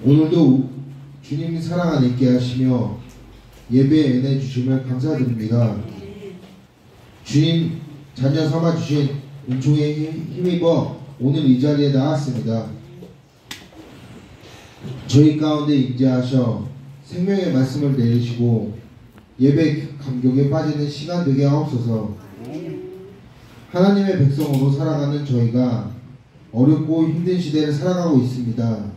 오늘도 주님이 사랑 안에 있게 하시며 예배에 은혜 주심을 감사드립니다. 주님 자녀 삼아 주신 은총에 힘입어 오늘 이 자리에 나왔습니다. 저희 가운데 임재하셔 생명의 말씀을 내리시고 예배 감격에 빠지는 시간 되게 하옵소서. 하나님의 백성으로 살아가는 저희가 어렵고 힘든 시대를 살아가고 있습니다.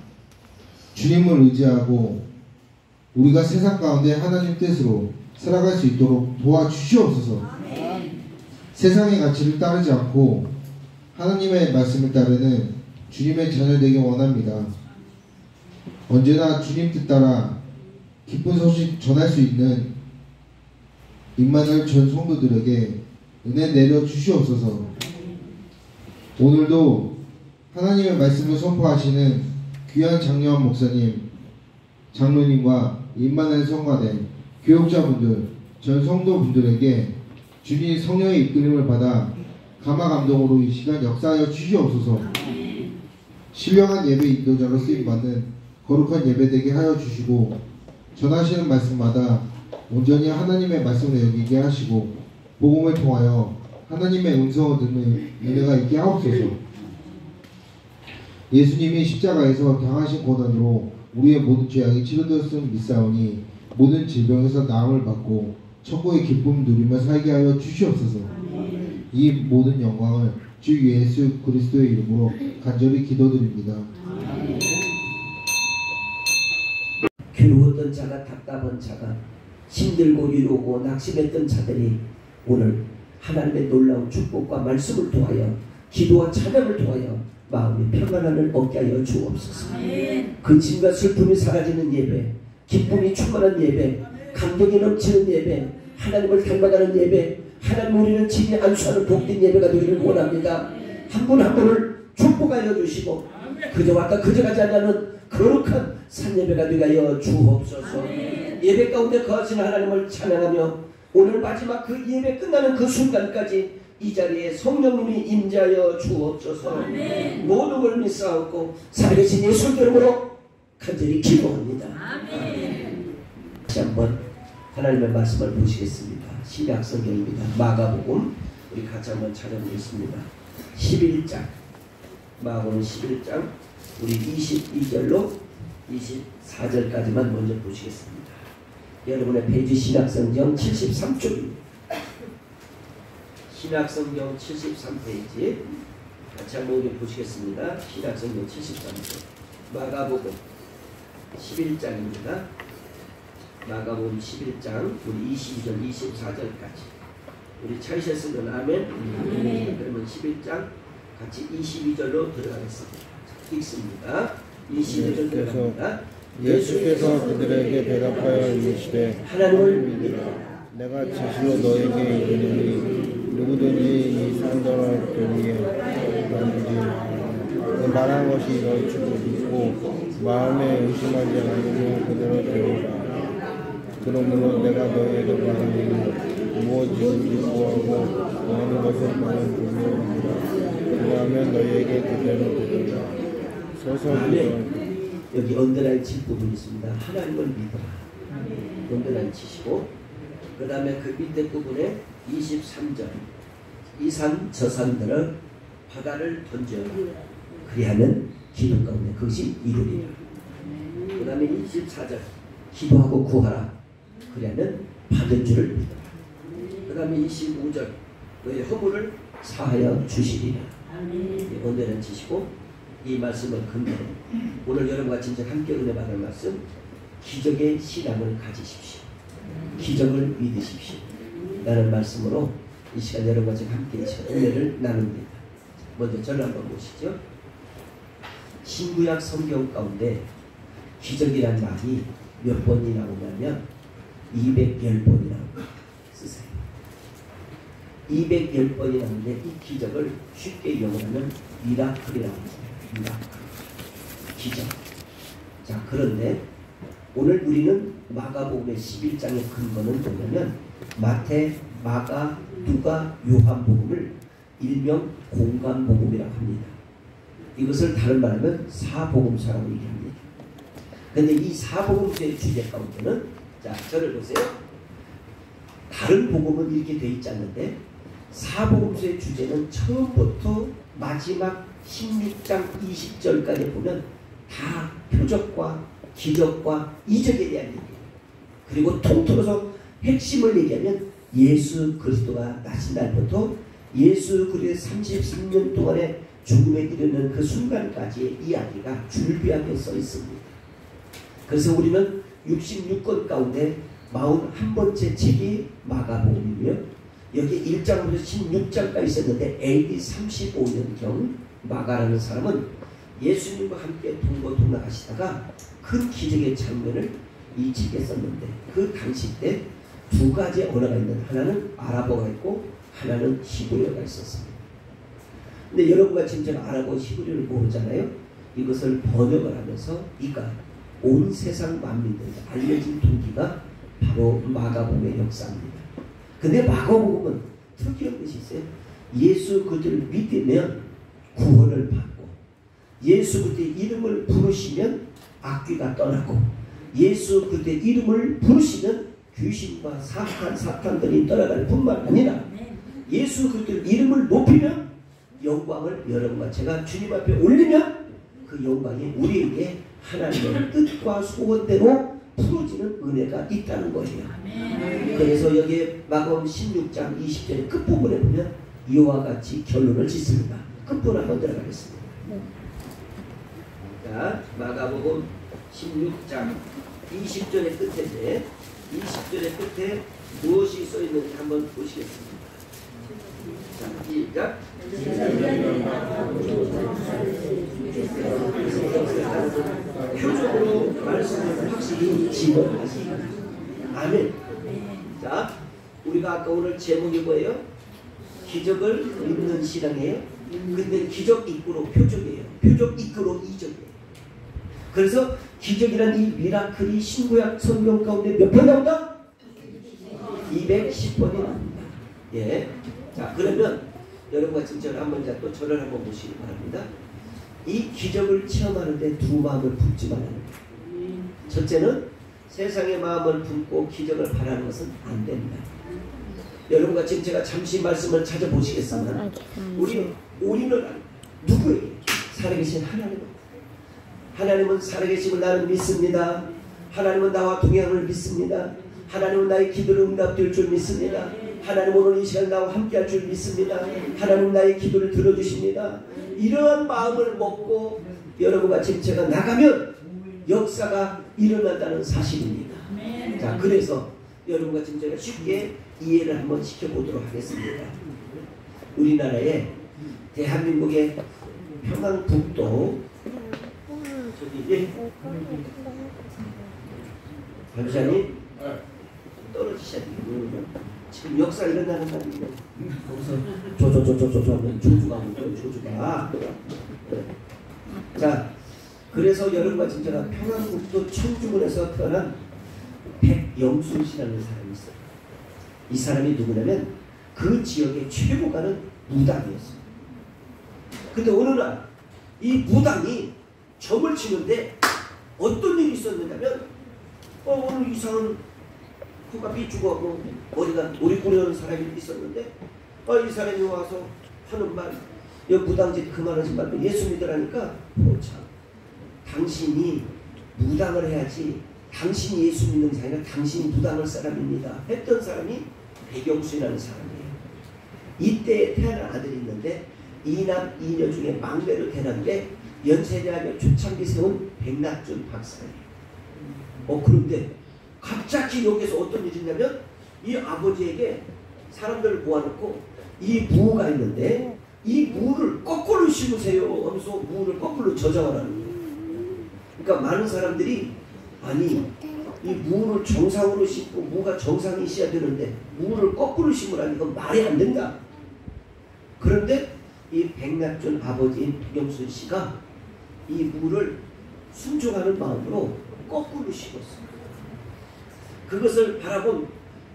주님을 의지하고 우리가 세상 가운데 하나님 뜻으로 살아갈 수 있도록 도와주시옵소서. 세상의 가치를 따르지 않고 하나님의 말씀을 따르는 주님의 자녀 되기 원합니다. 언제나 주님 뜻 따라 기쁜 소식 전할 수 있는 임마누엘 전 성도들에게 은혜 내려 주시옵소서. 오늘도 하나님의 말씀을 선포하시는 귀한 장로한 목사님, 장로님과 임마누엘 성가대, 교육자분들, 전 성도분들에게 주님 성령의 이끌림을 받아 감화 감동으로 이 시간 역사하여 주시옵소서. 신령한 예배 인도자로 쓰임받는 거룩한 예배되게 하여 주시고 전하시는 말씀마다 온전히 하나님의 말씀을 여기게 하시고 복음을 통하여 하나님의 음성을 듣는 은혜가 있게 하옵소서. 예수님이 십자가에서 당하신 고난으로 우리의 모든 죄악이 치료되었음을 믿사오니 모든 질병에서 나음을 받고 천국의 기쁨 누리며 살게 하여 주시옵소서. 이 모든 영광을 주 예수 그리스도의 이름으로 간절히 기도드립니다. 괴로웠던 자가, 답답한 자가, 힘들고 이루고 낙심했던 자들이 오늘 하나님의 놀라운 축복과 말씀을 통하여 기도와 찬양을 통하여 마음의 평안함을 얻게 하여 주옵소서. 근심과 슬픔이 사라지는 예배, 기쁨이 충만한 예배, 감격이 넘치는 예배, 하나님을 닮아가는 예배, 하나님 우리는 진히 안수하는 복된 예배가 되기를 원합니다. 한 분 한 분을 축복하여 주시고 그저 왔다 그저 가지 않는 거룩한 산예배가 되게 하여 주옵소서. 예배 가운데 거하신 하나님을 찬양하며 오늘 마지막 그 예배 끝나는 그 순간까지 이 자리에 성령님이 임재하여 주옵소서. 모든 걸 믿사옵고 살아계신 예수 이름으로 간절히 기도합니다. 다시 한번 하나님의 말씀을 보시겠습니다. 신약 성경입니다. 마가복음 우리 같이 한번 찾아보겠습니다. 11장 마가복음 11장 우리 22절로 24절까지만 먼저 보시겠습니다. 여러분의 페이지 신약성경 73쪽입니다. 신약성경 73페이지 같이 한번 우리 보시겠습니다. 신약성경 73쪽 마가복음 11장입니다. 마가복음 11장 우리 22절 24절까지 우리 찾으셨으면 아멘. 그러면 11장 같이 22절로 들어가겠습니다. 읽습니다. 22절 들어갑니다. 예수께서 그들에게 대답하여 이르시되 하나님을 믿으라. 내가 진실로 너에게 이르노니 누구든지 이 산더러 들이에 던지든지 말한 것이 너희 줄을 믿고 마음에 의심하지 않으면 그대로 되리라. 그러므로 내가 너희에게 말하노니 무엇이든지 구하고 원하는 것을 너는 주리라. 그러하면 너희에게 그대로 되리라. 서서 여기 언더라인 칠 부분이 있습니다. 하나님을 믿어라. 언더라인 치시고 그 다음에 그 밑에 부분에 23절 이 산 저 산들을 바다를 던져라. 그리하면 기도 가운데 그것이 이루리라. 그 다음에 24절 기도하고 구하라. 그리하면 받은 줄을 믿어라. 그 다음에 25절 너희 허물을 사하여 주시리라. 언더라인 치시고 이 말씀을 근거로 오늘 여러분과 진짜 함께 은혜 받을 말씀 기적의 신앙을 가지십시오. 기적을 믿으십시오. 라는 말씀으로 이 시간 여러분과 지금 함께 이 시간 은혜를 나눕니다. 먼저 저를 한번 보시죠. 신구약 성경 가운데 기적이란 말이 몇 번이 나오냐면 210번이 나옵니다. 쓰세요. 210번이 나오는데 이 기적을 쉽게 영어하면 미라클이라고 합니다. 미라클. 기적. 자, 그런데 오늘 우리는 마가복음의 11장의 근거는 뭐냐면 마태, 마가, 누가, 요한복음을 일명 공간복음이라고 합니다. 이것을 다른 말하면 사복음서라고 얘기합니다. 근데 이 사복음서의 주제 가운데는, 자, 저를 보세요. 다른 복음은 이렇게 돼 있지 않는데 사복음서의 주제는 처음부터 마지막 16장 20절까지 보면 다 표적과 기적과 이적에 대한 얘기예요. 그리고 통틀어서 핵심을 얘기하면 예수 그리스도가 나신 날부터 예수 그리스도의 33년 동안의 죽음에 이르는 그 순간까지의 이야기가 줄비하게 써 있습니다. 그래서 우리는 66권 가운데 41번째 책이 마가복음이며 여기 1장부터 16장까지 있었는데 AD 35년경 마가라는 사람은 예수님과 함께 동거동락하시다가 큰 기적의 장면을 이 책에 썼는데 그 당시 때 두 가지 언어가 있는, 하나는 아랍어가 있고 하나는 히브리어가 있었습니다. 근데 여러분과 지금 제가 아랍어 히브리어를 모르잖아요. 이것을 번역을 하면서 이가 온 세상 만민들에게 알려진 동기가 바로 마가복음의 역사입니다. 근데 마가복음은 특이한 것이 있어요. 예수 그들을 믿으면 구원을 받고, 예수 그들의 이름을 부르시면 악귀가 떠나고, 예수 그들의 이름을 부르시면 귀신과 사탄들이 떠나갈 뿐만 아니라 예수 그들 이름을 높이면 영광을 여러분과 제가 주님 앞에 올리면 그 영광이 우리에게 하나님의 뜻과 소원대로 풀어지는 은혜가 있다는 거예요. 그래서 여기에 마가복음 16장 20절의 끝부분에 보면 이와 같이 결론을 짓습니다. 끝부분 한번 들어가겠습니다. 자, 마가복음 16장 20절의 끝인데 20절의 끝에 무엇이 써있는지 한번 보시겠습니다. 자, 시작. 표적으로 말씀을 확실히 집어하시기. 아멘. 자, 우리가 아까 오늘 제목이 뭐예요? 기적을 믿는 신앙이에요. 근데 기적 이끌어 표적이에요. 표적 이끌어 이적이에요. 그래서 기적이란 이 미라클이 신구약 성경 가운데 몇 번 나온다? 210번이 나옵니다. 예. 자, 그러면 여러분과 지금 한번 또 저를 한번 보시기 바랍니다. 이 기적을 체험하는데 두 마음을 품지 말아야 합니다. 첫째는 세상의 마음을 품고 기적을 바라는 것은 안 됩니다. 여러분과 지금 제가 잠시 말씀을 찾아보시겠습니다. 우리는 누구에게? 살아계신 하나님은. 하나님은 살아계심을 나는 믿습니다. 하나님은 나와 동행을 믿습니다. 하나님은 나의 기도를 응답될 줄 믿습니다. 하나님 오늘 이 시간 나와 함께할 줄 믿습니다. 하나님 나의 기도를 들어주십니다. 이러한 마음을 먹고 여러분과 지금 제가 나가면 역사가 일어난다는 사실입니다. 자, 그래서 여러분과 지금 제가 쉽게 이해를 한번 시켜보도록 하겠습니다. 우리나라의 대한민국의 평안북도 저기 변호사님 떨어지셔야 돼요. 지금 역사 일어나는 날인데 거기서 조조하면 조주가 오고 조주가. 자, 그래서 여러분과 지금 제가 평안북도 청주군에서 태어난 백영순 씨라는 사람이 있어요. 이 사람이 누구냐면 그 지역의 최고가는 무당이었어요. 근데 어느 날 이 무당이 점을 치는데 어떤 일이 있었느냐면 오늘 이상한 코가 삐죽어 머리가 머리꼬리하는 사람이 있었는데 이 사람이 와서 하는 말, 여기 무당짓 그만하지 말고 예수 믿으라니까 참 당신이 무당을 해야지, 당신이 예수 믿는 게 아니라 당신이 무당할 사람입니다 했던 사람이 백영수라는 사람이에요. 이때 태어난 아들이 있는데 이남 이녀 중에 막내로 태어난 게 연세대학교 초창기 세운 백낙준 박사예요. 그런데 갑자기 여기서 어떤 일이 있냐면 이 아버지에게 사람들을 모아놓고 이 무가 있는데 이 무를 거꾸로 심으세요 하면서 무를 거꾸로 저장하라는 거예요. 그러니까 많은 사람들이 아니 이 무를 정상으로 심고 무가 정상이 있어야 되는데 무를 거꾸로 심으라니 이건 말이 안 된다. 그런데 이 백낙준 아버지인 백영순 씨가 이 무를 순종하는 마음으로 거꾸로 심었어요. 그것을 바라본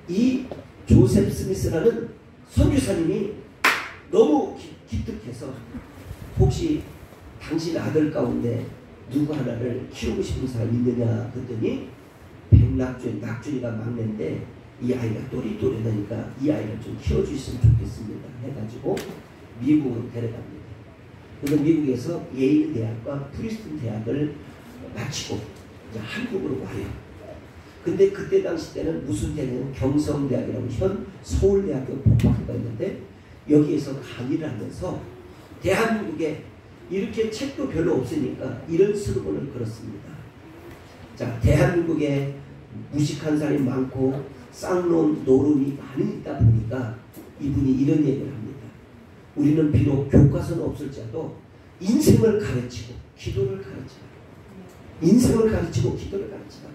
이 조셉 스미스라는 선교사님이 너무 기특해서 혹시 당신 아들 가운데 누구 하나를 키우고 싶은 사람 있느냐 그랬더니 낙준이가 막내인데 이 아이가 또리또리하니까 이 아이를 좀 키워주셨으면 좋겠습니다 해가지고 미국으로 데려갑니다. 그래서 미국에서 예일 대학과 프리스턴 대학을 마치고 이제 한국으로 와요. 근데 그때 당시 때는 무슨 대학이냐면 경성대학이라고 현 서울대학교 법학과가 있는데 여기에서 강의를 하면서 대한민국에 이렇게 책도 별로 없으니까 이런 슬로건을 걸었습니다. 자, 대한민국에 무식한 사람이 많고 쌍놈 노름이 많이 있다 보니까 이분이 이런 얘기를 합니다. 우리는 비록 교과서는 없을지라도 인생을 가르치고 기도를 가르치라. 인생을 가르치고 기도를 가르치라.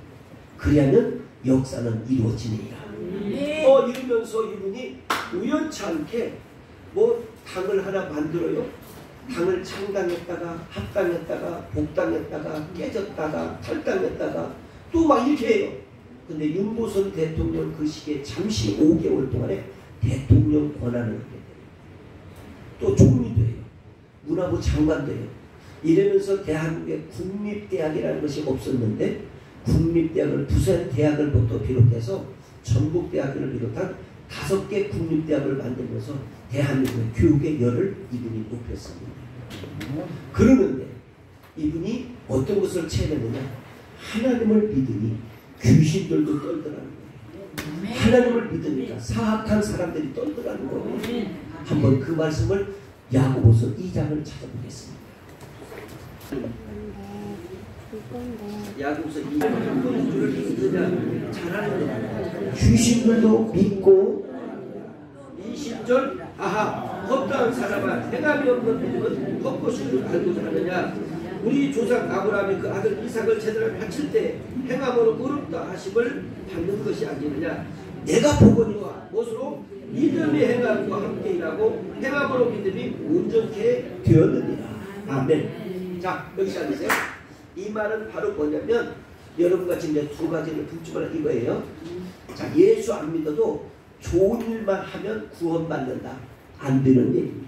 그리하면 역사는 이루어지니라. 이러면서 이분이 우연치 않게 뭐 당을 하나 만들어요. 당을 창당했다가 합당했다가 복당했다가 깨졌다가 탈당했다가 또 막 이렇게 해요. 근데 윤보선 대통령 그 시기에 잠시 5개월 동안에 대통령 권한을 하게 돼요. 또 총리도 해요. 문화부 장관도 해요. 이러면서 대한민국에 국립대학이라는 것이 없었는데 국립대학을 부산 대학을부터 비롯해서 전국대학을 비롯한 5개 국립대학을 만들면서 대한민국의 교육의 열을 이분이 높였습니다. 그러는데 이분이 어떤 것을 체험했느냐? 하나님을 믿으니 귀신들도 떨더라는 거예요. 하나님을 믿으니까 사악한 사람들이 떨더라는 거예요. 한번 그 말씀을 야고보서 2장을 찾아보겠습니다. 야고보서 2장 잘하는 귀신들도 믿고 20절 아하 헛다한 사람아 행함이 없는 믿음은 헛것인 줄 알고자 하느냐. 우리 조상 아브라함이 그 아들 이삭을 제대로 바칠 때 행함으로 의롭다 하심을 받는 것이 아니느냐. 내가 보거니와 무엇으로 믿음이 행함과 함께 일하고 행함으로 믿음이 온전케 되었느니라. 아멘. 자, 여기 앉으세요. 이 말은 바로 뭐냐면 여러분과 지금 이제 두 가지를 붙이면 이거예요. 자, 예수 안 믿어도 좋은 일만 하면 구원받는다. 안 되는 얘기입니다.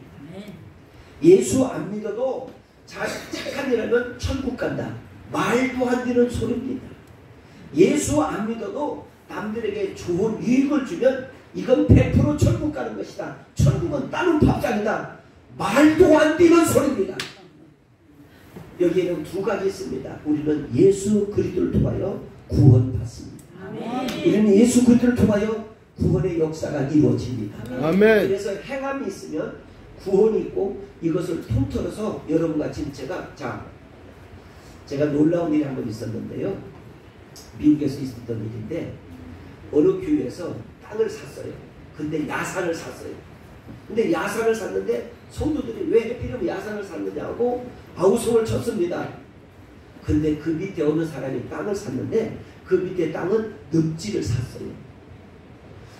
예수 안 믿어도 착한 일 하면 천국 간다. 말도 안 되는 소리입니다. 예수 안 믿어도 남들에게 좋은 유익을 주면 이건 100% 천국 가는 것이다. 천국은 다른 밥상이다. 말도 안 되는 소리입니다. 여기에는 두 가지 있습니다. 우리는 예수 그리스도를 통하여 구원받습니다. 우리는 예수 그리스도를 통하여 구원의 역사가 이루어집니다. 아멘. 그래서 행함이 있으면 구원이 있고 이것을 통틀어서 여러분과 지금 제가 놀라운 일이 한 번 있었는데요. 미국에서 있었던 일인데 어느 교회에서 땅을 샀어요. 근데 야산을 샀어요. 근데 야산을 샀는데 성도들이 왜 하필이면 야산을 샀느냐고 아우성을 쳤습니다. 근데 그 밑에 어느 사람이 땅을 샀는데 그 밑에 땅은 늪지를 샀어요.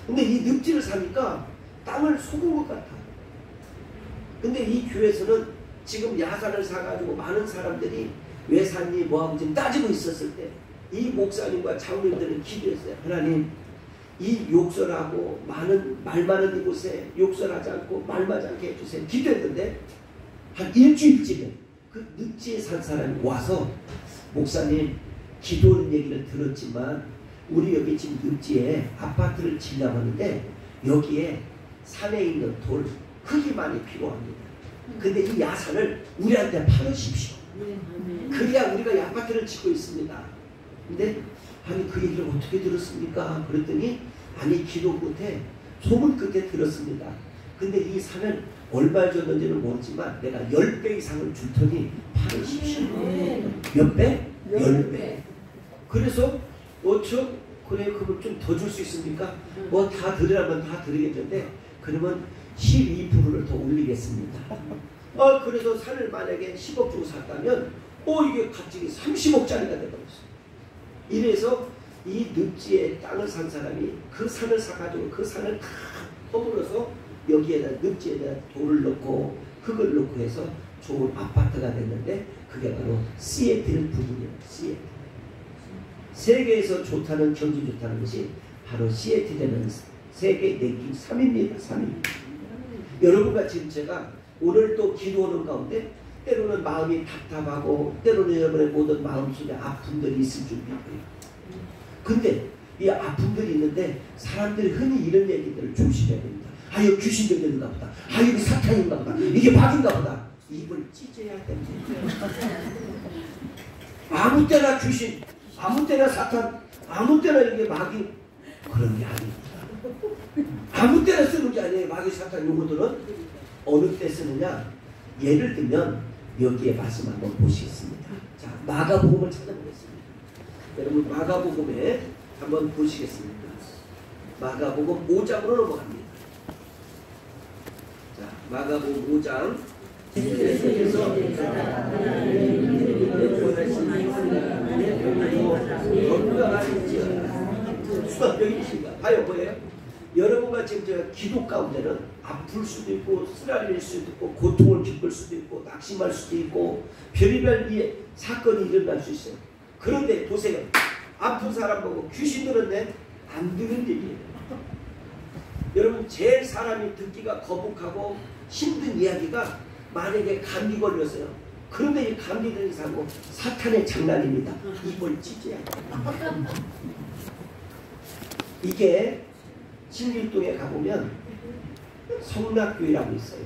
근데 이 늪지를 사니까 땅을 속은 것 같아. 근데 이 교회에서는 지금 야산을 사가지고 많은 사람들이 왜 샀니 뭐하고 지금 따지고 있었을 때 이 목사님과 장로님들은 기도했어요. 하나님 이 욕설하고 말 많은 이곳에 욕설하지 않고 말하지 않게 해주세요. 기도했는데 한 일주일쯤에 그 늪지에 산 사람이 와서 목사님 기도하는 얘기를 들었지만 우리 여기 지금 늪지에 아파트를 지려고 하는데 여기에 산에 있는 돌 흙이 많이 필요합니다. 근데 이 야산을 우리한테 팔으십시오. 그래야 우리가 이 아파트를 짓고 있습니다. 근데 아니 그 얘기를 어떻게 들었습니까? 그랬더니 아니 기도 끝에 소문 끝에 들었습니다. 근데 이 산을 얼마 줬는지는 모르지만 내가 10배 이상을 줄 테니 팔으십시오. 몇 배? 10배. 그래서 그래 그러면 좀 더 줄 수 있습니까? 뭐 다 드리라면 다 드리겠는데 그러면 12%를 더 올리겠습니다. 그래서 산을 만약에 10억 주고 샀다면 이게 갑자기 30억짜리가 되버렸어요. 이래서 이 늪지에 땅을 산 사람이 그 산을 사가지고 그 산을 다 허물어서 여기에다 늪지에다 돌을 넣고 흙을 넣고 해서 좋은 아파트가 됐는데 그게 바로 시애틀 부분이에요. 시애틀. 세계에서 좋다는 경기 좋다는 것이 바로 시애틀에는 세계 랭킹 3위입니다. 3위. 여러분과 지금 제가 오늘 또 기도하는 가운데 때로는 마음이 답답하고 때로는 여러분의 모든 마음속에 아픔들이 있을 줄 믿고요. 근데 이 아픔들이 있는데 사람들이 흔히 이런 얘기들을 조심해야 됩니다. 아, 여기 귀신 들렸는가 보다. 아, 여기 사탄인가 보다. 이게 마귀인가 보다. 입을 찢어야 됩니다. 아무 때나 귀신, 아무 때나 사탄, 아무 때나 이게 마귀, 그런 게 아닙니다. 아무 때나 쓰는 게 아니에요. 마귀, 사탄 용어들은 어느 때 쓰느냐. 예를 들면 여기에 말씀 한번 보시겠습니다. 자, 마가복음을 찾아보겠습니다. 여러분 마가복음에 한번 보시겠습니다. 마가복음 5장으로 넘어갑니다. 자, 마가복음 5장 여기 있습니다. 봐요, 뭐예요? 여러분과 지금 제가 기도 가운데는 아플 수도 있고 쓰라릴 수도 있고 고통을 겪을 수도 있고 낙심할 수도 있고 별의별 사건이 일어날 수 있어요. 그런데 보세요. 아픈 사람 보고 귀신 들었네? 안 들은 얘기예요. 여러분 제일 사람이 듣기가 거북하고 힘든 이야기가 만약에 감기 걸렸어요. 그런데 이 감기 걸린 사람은 사탄의 장난입니다. 입을 찢어야 돼요. 이게 신길동에 가보면 성락교회라고 있어요.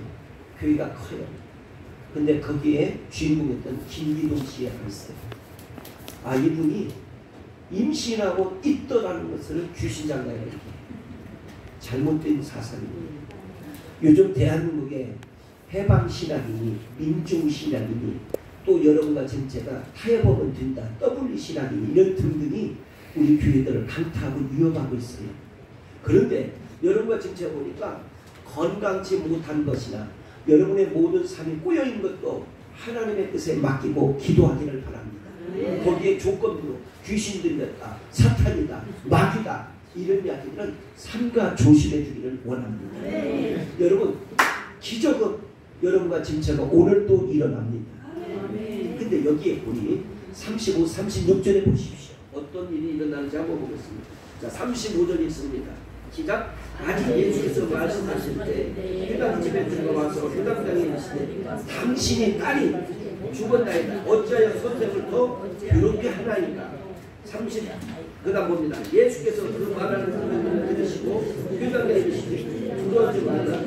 교회가 커요. 근데 거기에 주인공이었던 김기동 씨가 있어요. 아, 이분이 임신하고 있더라는 것을 귀신장가에 이렇게 잘못된 사상입니다. 요즘 대한민국에 해방신학이니 민중신학이니 또 여러분과 전체가 타협하면 된다, W신학이니 이런 등등이 우리 교회들을 강타하고 위협하고 있어요. 그런데 여러분과 전체 보니까 건강치 못한 것이나 여러분의 모든 삶이 꼬여있는 것도 하나님의 뜻에 맡기고 기도하기를 바랍니다. 거기에 조건으로 귀신 들렸다, 사탄이다, 마귀다 이런 이야기들은 삼가 조심해 주기를 원합니다. 여러분 기적은 여러분과 진짜가 오늘도 일어납니다. 근데 여기에 우리 35, 36절에 보십시오. 어떤 일이 일어나는지 한번 보겠습니다. 자, 35절 있습니다. 시작. 아직 예수께서 말씀하실 때 회당집에 들어가서 회당장에 이르시되 당신이 딸이 죽었나이다. 어찌하여 선생을 더 괴롭게 하나이까. 30. 그 다음 봅니다. 예수께서 그 말하는 사람을 들으시고 회당에 이르시되 두려워하지 말라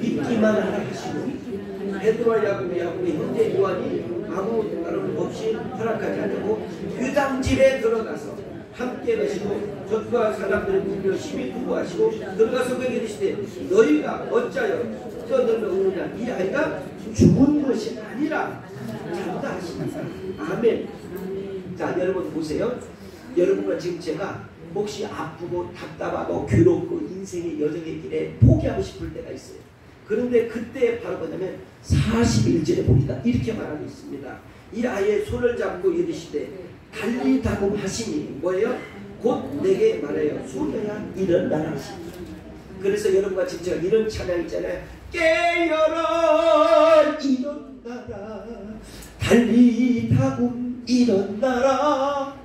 믿기만 하라 하시고 베드로와 야고보의 형제 요한이 아무 다름 없이 허락하지 않고 회당집에 들어가서 함께 계시고 적과 사람들을 불러 심히 구부하시고 들어가서 그에게 이르시되 너희가 어찌하여 떠들며 우느냐. 이 아이가 죽은 것이 아니라 잔다 하십니다. 아멘. 자, 여러분 보세요. 여러분과 지금 제가 혹시 아프고 답답하고 괴롭고 인생의 여정의 길에 포기하고 싶을 때가 있어요. 그런데 그때 바로 뭐냐면 41절에 보니까 이렇게 말하고 있습니다. 이 아이의 손을 잡고 이르시되 달리다고 하시니 뭐예요? 곧 내게 말해요. 소녀야 일어나라 하십니다. 그래서 여러분과 지금 제가 이런 찬양 있잖아요. 깨어라 일어나라 달리다고 일어나라.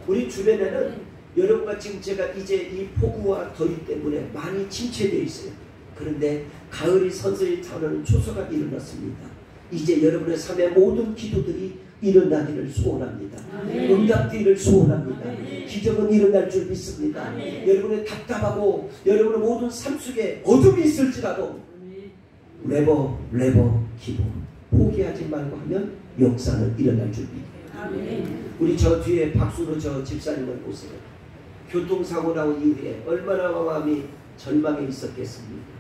우리 주변에는 여러분과 지금 제가 이제 이 폭우와 더위 때문에 많이 침체되어 있어요. 그런데 가을이 선선히 타오르는 초소가 일어났습니다. 이제 여러분의 삶의 모든 기도들이 일어나기를 소원합니다. 응답되기를 소원합니다. 기적은 일어날 줄 믿습니다. 여러분의 답답하고 여러분의 모든 삶 속에 어둠이 있을지라도 레버 기도 포기하지 말고 하면 역사는 일어날 줄 믿어요. 우리 저 뒤에 박수로 저 집사님을 보세요. 교통사고 나온 이후에 얼마나 마음이 절망에 있었겠습니까?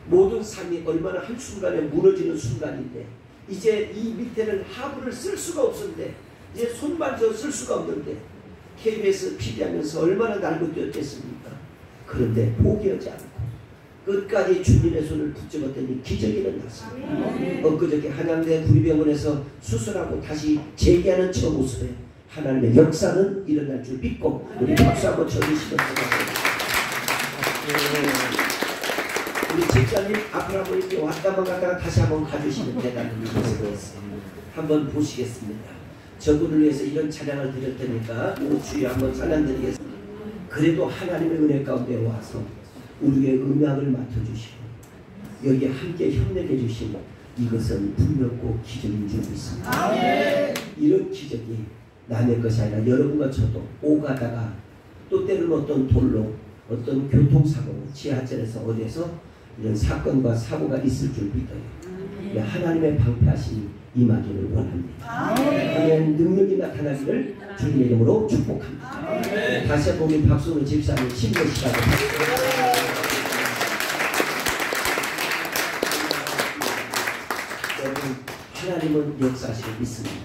모든 삶이 얼마나 한순간에 무너지는 순간인데 이제 이 밑에는 하부를 쓸 수가 없었는데 이제 손만 저 쓸 수가 없는데 KBS PD하면서 얼마나 날고 뛰었겠습니까? 그런데 포기하지 않고 끝까지 주님의 손을 붙잡았더니 기적이 일어났습니다. 엊그저께 한양대 구리병원에서 수술하고 다시 재기하는 저 모습에 하나님의 역사는 일어날 줄 믿고 우리 박수 한번 쳐주시면 감사합니다. 우리 집사님 앞으로 한번 이렇게 왔다만 갔다가 다시 한번 가주시면 대단히 고생했습니다. 한번 보시겠습니다. 저분을 위해서 이런 찬양을 드릴 테니까 오늘 주에 한번 찬양 드리겠습니다. 그래도 하나님의 은혜 가운데 와서 우리의 음악을 맡아주시고 여기에 함께 협력해 주신 이것은 분명 꼭 기적인 줄 믿습니다. 이런 기적이 남의 것이 아니라 여러분과 저도 오가다가 또 때로는 어떤 돌로 어떤 교통사고 지하철에서 어디에서 이런 사건과 사고가 있을 줄 믿어요. 하나님의 방패하심이 임하기를 원합니다. 하나님의 능력이 나타나기를 주님의 이름으로 축복합니다. 다시 한번 우리 박수로 집사님 신뢰 시간을 하나님은 역사하시고 있습니다.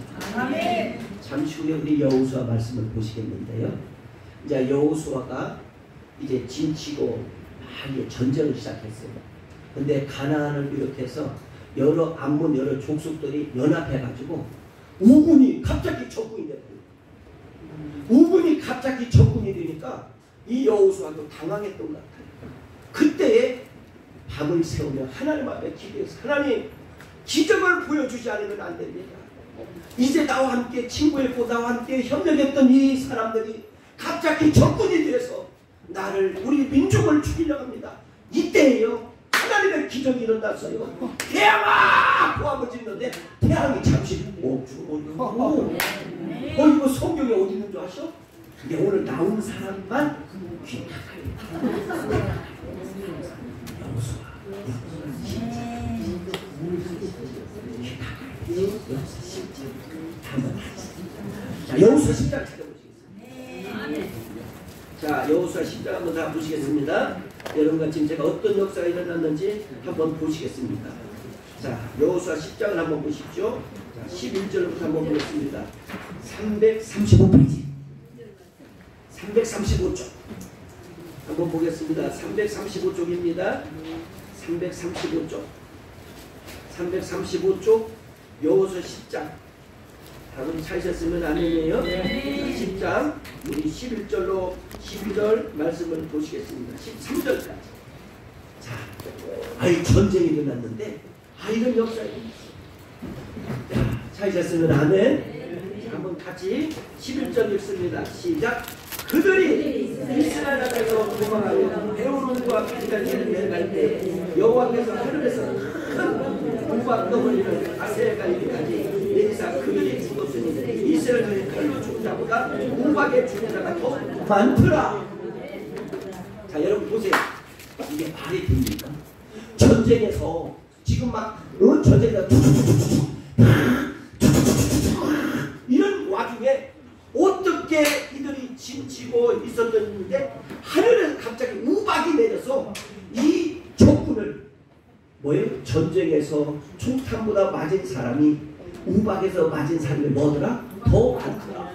잠시 후에 우리 여호수아 말씀을 보시겠는데요. 이제 여호수아가 이제 진치고 막 전쟁을 시작했어요. 근데 가나안을 비롯해서 여러 암몬 여러 족속들이 연합해가지고 우군이 갑자기 적군이 됐어요. 우군이 갑자기 적군이 되니까 이 여호수아도 당황했던 것 같아요. 그때에 밤을 새우며 하나님 앞에 기도해서 하나님 기적을 보여주지 않으면 안 됩니다. 이제 나와 함께 친구했고 나와 함께 협력했던 이 사람들이 갑자기 적군이 돼서 나를 우리 민족을 죽이려고 합니다. 이때에요 하나님의 기적이 일어났어요. 태양아! 고함을 짓는데 태양이 잠시 멈추고 이거 성경에 어디 있는 줄 아셔? 근데 오늘 나온 사람만 귀탁합니다. 자, 여호수아 10장 찾아보시겠습니다. 자, 여호수아 10장 한번 다 보시겠습니다. 여러분과 지금 제가 어떤 역사가 일어났는지 한번 보시겠습니다. 자, 여호수아 10장을 한번 보십시오. 자, 11절부터 한번 보겠습니다. 335페이지 335쪽 한번 보겠습니다. 335쪽입니다. 335쪽 여호수아 10장 다들 찾으셨으면 아멘이에요. 10장 우리 11절로 12절 말씀을 보시겠습니다. 13절까지. 자, 전쟁이 일어났는데 이런 역사가 있습니다. 찾으셨으면 아멘. 자, 한번 같이 11절 읽습니다. 시작. 그들이 이스라엘 나라에서 도망하여 베오론과 비단을 내려갈 때 여호와께서 하늘에서 큰 우박 덩어리를 아세가 이르기까지 내리사 그들이 죽었으니 이스라엘의 칼로 죽은 자보다 우박에 죽은 자가 더 많더라. 자, 여러분 보세요. 이게 말이 됩니까? 전쟁에서 지금 막 전쟁에서 이런 와중에 어떻게 이들이 진치고 있었는데 하늘에서 갑자기 우박이 내려서 이 적군을 뭐예요? 전쟁에서 총탄보다 맞은 사람이 우박에서 맞은 사람이 뭐더라? 더 많더라.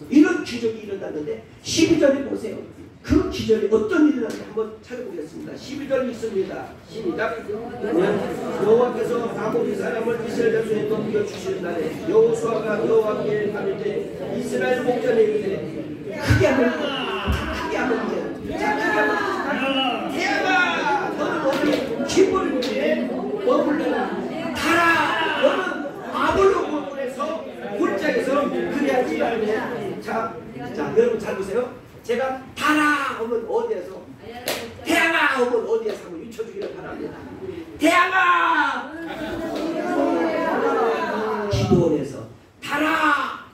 이런 기적이 일어났는데 12절에 보세요. 그 기적이 어떤 일이 일어났는지 한번 찾아보겠습니다. 12절 있습니다. 시작. 여호와께서 아모리 사람을 이스라엘 자손에 넘겨주시는 날에 여호수아가 여호와께 가릴 때 이스라엘 목전에 이르되 크게 하면 태양아 너는 어디 기벌 위에 머물러라. 가라 너는 아볼로몬에서 골짜기에서 그래야지 않냐. 자 여러분 잘 보세요. 제가 가라 하면 어디에서 태양아 하면 어디에서 한번 유쳐주기를 바랍니다. 태양아 기도원에서 가라.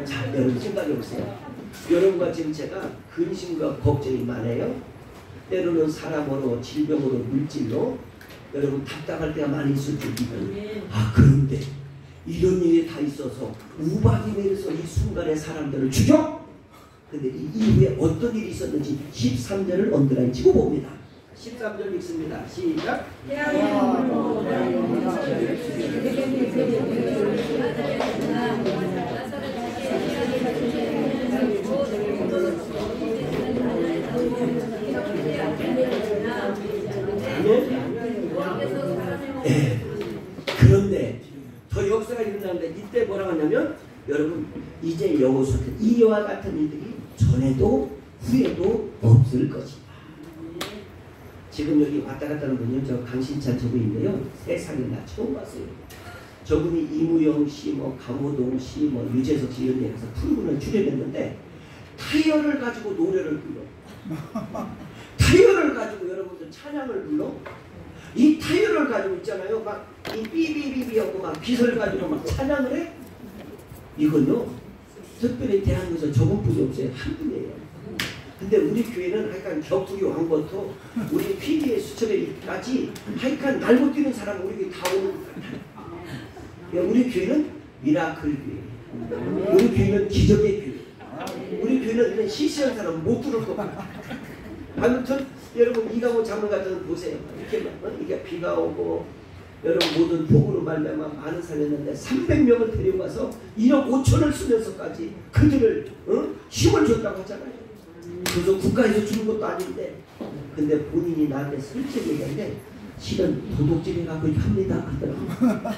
자 여러분 생각해보세요. 여러분과 지금 제가 근심과 걱정이 많아요. 때로는 사람으로 질병으로 물질로 여러분 답답할 때가 많이 있을 줄 믿어요. 그런데 이런 일이 다 있어서 우박이 내려서 이 순간에 사람들을 죽여? 근데 이 이후에 어떤 일이 있었는지 13절을 언더라인 치고 봅니다. 13절 읽습니다. 시작. 그런데 더 역사가 일어나는데 이때 뭐라고 하냐면 여러분 이제 여호수아 이와 같은 일들이 전에도 후에도 없을 것이다. 지금 여기 왔다 갔다 하는 분이 저 강신찬 저분인데요. 세상에 나 처음 봤어요. 저분이 이무영 씨, 강호동 씨, 유재석 씨 이런 데 가서 프로그램을 출연했는데 타이어를 가지고 노래를 불러. 타이어를 가지고 여러분들 찬양을 불러. 이 타이어를 가지고 있잖아요. 막 이 삐비비비하고 막 빗을 가지고 막 찬양을 해. 이건요 특별히 대한민국에서 저번 분이 없어요. 한 분이에요. 근데 우리 교회는 하여간 격투기 왕부터 우리 PD의 수첩에까지 하여간 날고 뛰는 사람 우리 교회 다 오는 거예요. 우리 교회는 미라클 교회. 우리 교회는 기적의 교회. 우리 교회는 이런 시시한 사람 못 들어오고. 아무튼 여러분 이강호 장로 같은 거 보세요. 이렇게 이게 비가 오고 여러분 모든 폭우로 말미암아 많은 살렸는데 300명을 데려가서 1억 5천을 쓰면서까지 그들을 힘을 줬다고 하잖아요. 그래서 국가에서 주는 것도 아닌데 근데 본인이 나한테 솔직히 얘기하는데 실은 도둑질 해갖고 이렇게 합니다 하더라고요.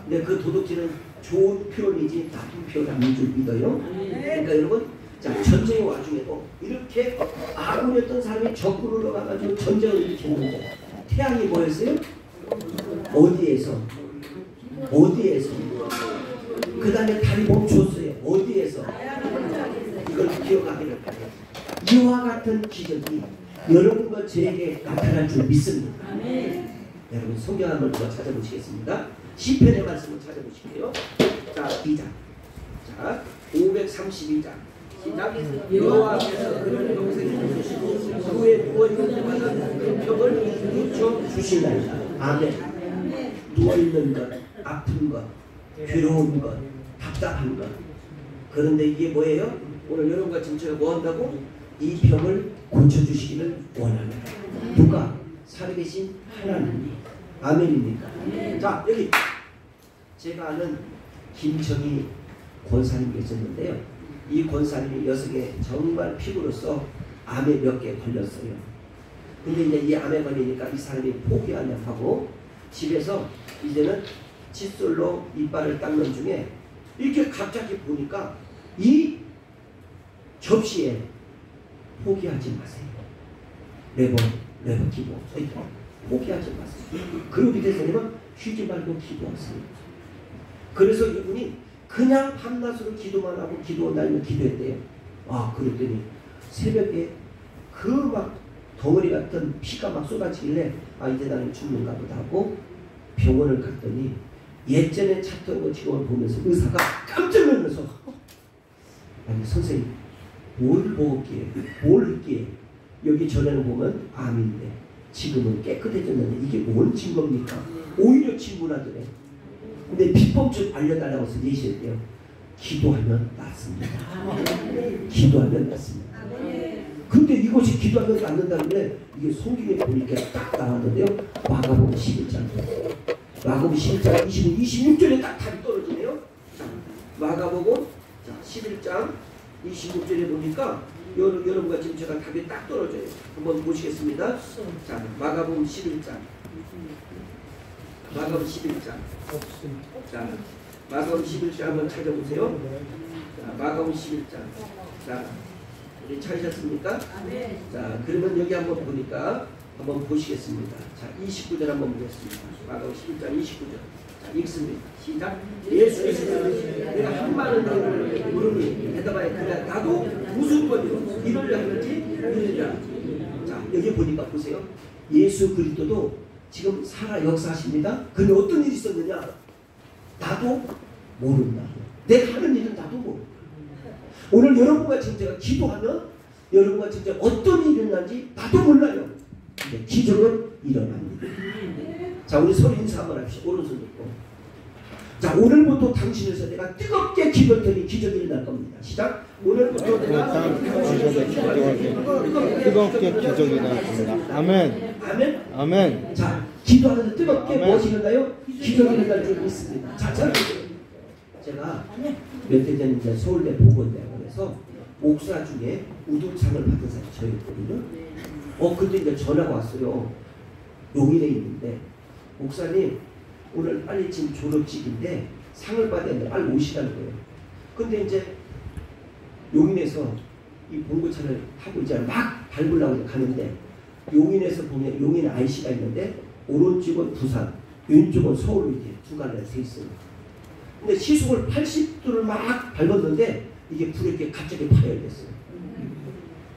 근데 그 도둑질은 좋은 표현이지 나쁜 표현 아닌 줄 믿어요. 그러니까 여러분 자 전쟁의 와중에도 이렇게 아군이었던 사람이 적군으로 가가지고 전쟁을 일으켰는데 태양이 뭐였어요? 어디에서? 그 다음에 달이 멈췄어요. 어디에서? 이걸 기억하기를 바래요. 이와 같은 기적이 여러분과 저에게 나타날 줄 믿습니다. 여러분 성경 한번 더 찾아보시겠습니다. 시편의 말씀을 찾아보실게요. 자 2장 자 532장 시작. 여호와께서 그를 영생을 주시고 그의 누워있는 데마다 그 벽을 붙여 주시나이다. 아멘. 누워있는 것, 아픈 것, 괴로운 것, 답답한 것. 그런데 이게 뭐예요? 오늘 여러분과 지금 제가 뭐 한다고? 이 병을 고쳐주시기를 원합니다. 누가? 살아계신 하나님이. 아멘입니까? 자 여기 제가 아는 김정희 권사님이 계셨는데요. 이 권사님이 녀석에 정말 피부로서 암에 몇 개 걸렸어요. 근데 이제 이 암에 걸리니까 이 사람이 포기하냐 하고 집에서 이제는 칫솔로 이빨을 닦는 중에 이렇게 갑자기 보니까 이 접시에 포기하지 마세요. 네버 기도 써있다. 포기하지 마세요. 그리고 밑에 선생님은 쉬지 말고 기도하세요. 그래서 이분이 그냥 밤낮으로 기도만 하고 기도 날면 기도했대요. 아 그랬더니 새벽에 그 막 덩어리 같은 피가 막 쏟아지길래 아 이제 나는 죽는가 보다 하고 병원을 갔더니 예전에 찾던 거 지금 보면서 의사가 깜짝 놀라서 아니 선생님 뭘 먹었기에 뭘 했기에 여기 전에는 보면 암인데 지금은 깨끗해졌는데 이게 뭔 증거입니까? 오히려 질문하더래. 근데 비법 좀 알려달라고 해서 얘기했대요. 기도하면 낫습니다. 기도하면 낫습니다. 근데 이것이 기도하면 낫는다는데 이게 성경에 보니까 딱 나왔는데요. 마가복음 11장 마가복음 11장 26절에 딱 답이 떨어지네요. 마가복음 11장 26절에 보니까 여러분과 지금 제가 답이 딱 떨어져요. 한번 보시겠습니다. 자, 마가복음 11장 마가복음 11장 자, 마가복음 11장 한번 찾아보세요. 자, 마가복음 11장 자, 우리 찾으셨습니까? 자, 그러면 여기 한번 보니까 한번 보시겠습니다. 자, 29절 한번 보겠습니다. 마가복음 11장 29절 자, 읽습니다. 시작. 예수께서 내가 한 말을 물으니 대답하여 그래 나도 무슨 권리로 이러려 하는지 이러리라. 자, 여기 보니까 보세요. 예수 그리스도도 지금 살아 역사하십니다. 근데 어떤 일이 있었느냐? 나도 모른다. 내가 하는 일은 나도 모른다. 오늘 여러분과 지금 제가 기도하면 여러분과 지금 제가 어떤 일이 일어난지 나도 몰라요. 근데 기적은 일어납니다. 자, 우리 서로 인사 한번 합시다. 오른손 들고. 자, 오늘부터 당신에서 내가 뜨겁게 기도할 테니 기적이 일어날 겁니다. 시작. 오늘부터 내가 뜨겁게 기적이 일어납니다. 아멘. 아멘. 아멘. 자, 기도하면서 뜨겁게 아멘. 무엇이 일어나요? 기적이 일어날 줄 믿습니다. 자, 제가 몇 해 전 이제 서울대 보건대학원에서 목사 중에 우등상을 받은 사람이 저였거든요. 근데 이제 전화가 왔어요. 용인에 있는데 목사님 오늘 빨리 지금 졸업식인데 상을 받아야 되는데 빨리 오시라는 거예요. 근데 이제 용인에서 이 봉고차를 타고 이제 막 밟으려고 가는데 용인에서 보면 용인 IC가 있는데 오른쪽은 부산, 왼쪽은 서울로 이렇게 두 갈래 서 있어요. 근데 시속을 80도를 막 밟았는데 이게 불에 이렇게 갑자기 파열됐어요.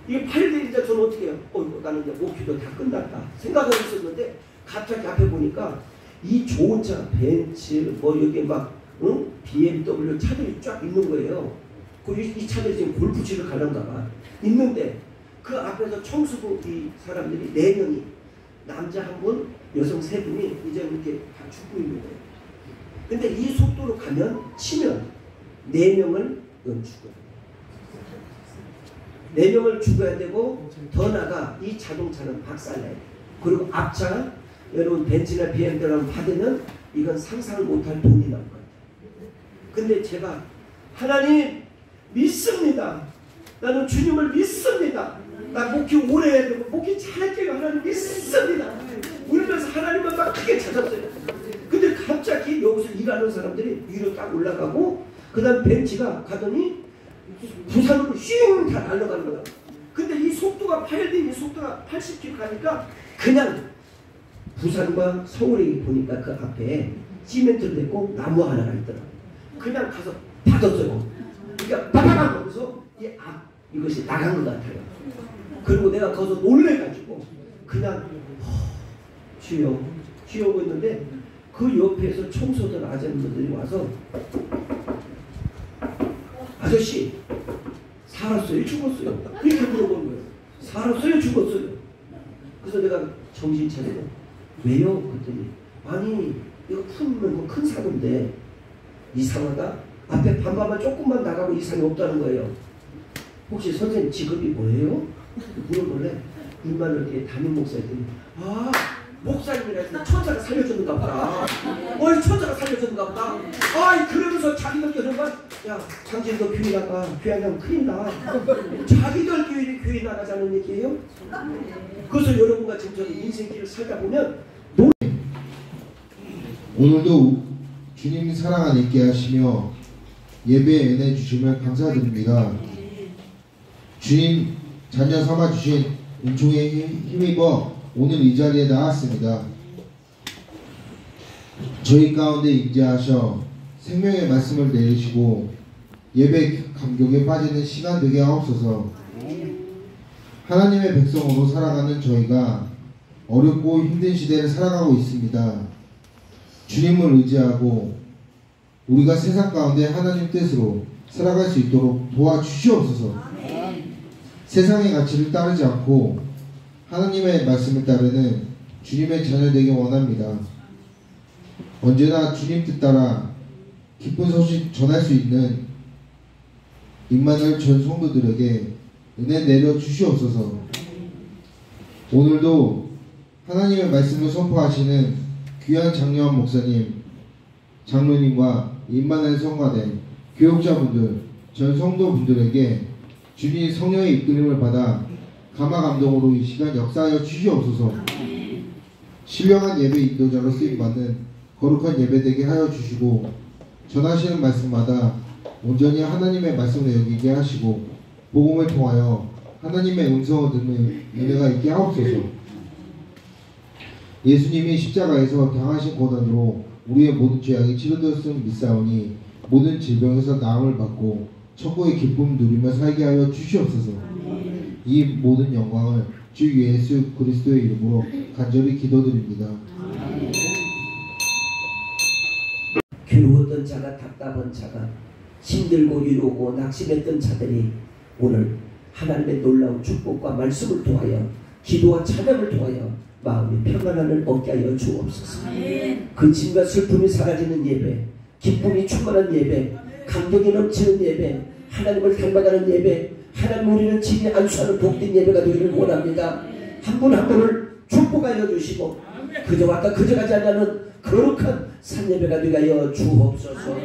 이게 파열되니까 저는 어떻게 해요? 나는 이제 목표도 다 끝났다 생각하고 있었는데 갑자기 앞에 보니까 이 좋은 차, 벤츠, 뭐 여기 막 BMW 차들이 쫙 있는 거예요. 그리고 이 차들이 지금 골프치러 가는가 봐. 있는데 그 앞에서 청소부 이 사람들이 4명이, 남자 1분, 여성 3분이 이제 이렇게 다 죽고 있는 거예요. 근데 이 속도로 가면, 치면 4명을 죽어요. 4명을 죽어야 되고, 더 나가 이 자동차는 박살나요. 그리고 앞차, 여러분 벤츠나 BMW랑 받으면 이건 상상을 못할 돈이 나올 거예요. 근데 제가 하나님 믿습니다. 나는 주님을 믿습니다. 나 목회 오래 해야 되고 목회 잘할게요. 하나님 믿습니다. 울면서 하나님만 막 크게 찾았어요. 근데 갑자기 여기서 일하는 사람들이 위로 딱 올라가고, 그 다음 벤츠가 가더니 부산으로 슝 다 날아가는 거야. 근데 이 속도가 8대, 이 속도가 80km 가니까 그냥 부산과 서울에 보니까 그 앞에 시멘트를 댔고 나무 하나가 있더라. 그냥 가서 받았어요. 그러니까 빠바박 하면서 이것이 나간 것 같아요. 그리고 내가 거기서 놀래가지고 그냥 주여 주여 했는데, 그 옆에서 청소들 아줌마들이 와서 아저씨 살았어요? 죽었어요? 이렇게 물어보는 거예요. 살았어요? 죽었어요? 그래서 내가 정신 차리고 왜요? 그랬더니 아니 이거 큰 사고인데 이상하다? 앞에 반바만 조금만 나가고 이상이 없다는 거예요. 혹시 선생님 직업이 뭐예요? 물어볼래? 일만을 이렇게 담임 목사였더니 목사님이라 천사가 살려줬는가 보다. 천사가 살려줬는가 보다. 그러면서 자기들 여러분, 야 장진 너 교회 나가. 교회 안 가면 큰일 나. 자기들 교회 나가자는 얘기예요. 그래서 여러분과 지금 저는 인생길을 살다 보면 오늘도 주님 사랑 안에 있게 하시며 예배에 은혜 주심을 감사드립니다. 주님 자녀 삼아주신 은총에 힘입어 오늘 이 자리에 나왔습니다. 저희 가운데 임재하셔 생명의 말씀을 내리시고 예배 감격에 빠지는 시간 되게 하옵소서. 하나님의 백성으로 살아가는 저희가 어렵고 힘든 시대를 살아가고 있습니다. 주님을 의지하고 우리가 세상 가운데 하나님 뜻으로 살아갈 수 있도록 도와주시옵소서. 세상의 가치를 따르지 않고 하나님의 말씀을 따르는 주님의 자녀 되기 원합니다. 언제나 주님 뜻 따라 기쁜 소식 전할 수 있는 임마누엘 전 성도들에게 은혜 내려 주시옵소서. 오늘도 하나님의 말씀을 선포하시는 귀한 장로한 목사님, 장로님과 임마누엘 성가대, 교육자분들, 전 성도분들에게 주님 성령의 이끌림을 받아 감화 감동으로 이 시간 역사하여 주시옵소서. 신령한 예배 인도자로 쓰임받는 거룩한 예배되게 하여 주시고, 전하시는 말씀마다 온전히 하나님의 말씀을 여기게 하시고 복음을 통하여 하나님의 음성을 듣는 은혜가 있게 하옵소서. 예수님이 십자가에서 당하신 고난으로 우리의 모든 죄악이 치료되었음을 믿사오니 모든 질병에서 나음을 받고 천국의 기쁨 누리며 살게 하여 주시옵소서. 이 모든 영광을 주 예수 그리스도의 이름으로 간절히 기도드립니다. 괴로웠던 자가, 답답한 자가, 힘들고 이루고 낙심했던 자들이 오늘 하나님의 놀라운 축복과 말씀을 통하여 기도와 찬양을 통하여 마음의 평안함을 얻게 하여 주옵소서. 그 짐과 슬픔이 사라지는 예배, 기쁨이 충만한 예배, 감동이 넘치는 예배, 하나님을 닮아가는 예배, 하나님 우리를 진히 안수하는 복된 예배가 되기를 원합니다. 한 분 한 분을 축복하여 주시고 그저 왔다 그저 가지 않는 거룩한 산예배가 되게 하여 주옵소서.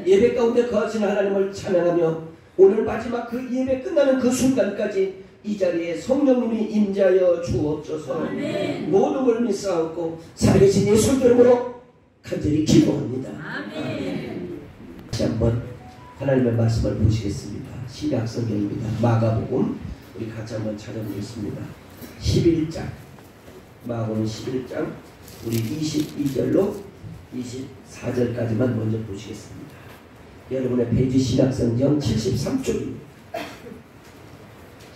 예배 가운데 거하신 하나님을 찬양하며 오늘 마지막 그 예배 끝나는 그 순간까지 이 자리에 성령님이 임재하여 주옵소서. 모든 걸 믿사옵고 살아계신 예수 이름으로 간절히 기도합니다. 다시 한번 하나님의 말씀을 보시겠습니다. 신약 성경입니다. 마가복음 우리 같이 한번 찾아보겠습니다. 11장 마가복음 11장 우리 22절로 24절까지만 먼저 보시겠습니다. 여러분의 페이지 신약성경 73쪽입니다.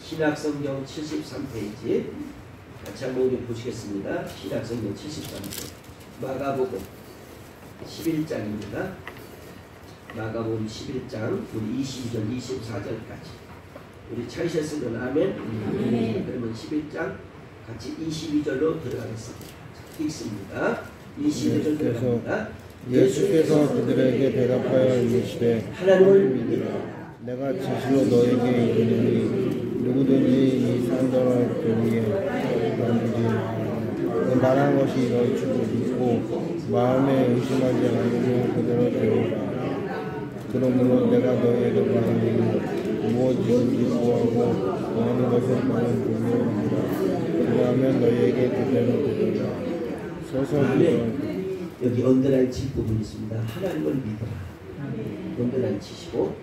신약성경 73페이지 같이 한번 우리 보시겠습니다. 신약성경 70장 마가복음 11장입니다. 마가복음 11장 우리 22절 24절까지 우리 찾으셨으면 아멘. 그러면 11장 같이 22절로 들어가겠습니다. 읽습니다. 22절 들어갑니다. 예수께서 그들에게 대답하여 이르시되 하나님을 믿으라. 내가 진실로 너에게 이르노니 누구든지 이 산더를 그 위에 던지지 말한 것이 너희 주를 믿고 마음에 의심하지 않으면 그대로 되리라. 그러므로 내가 너희에게 말하노니 무엇이든지 구하고 원하는 것을 많은 분명합니다. 그러하면 너희에게 그대로 되리라. 서서 여기 언더라인 칠 부분이 있습니다. 하나님을 믿어라. 언더라인 치시고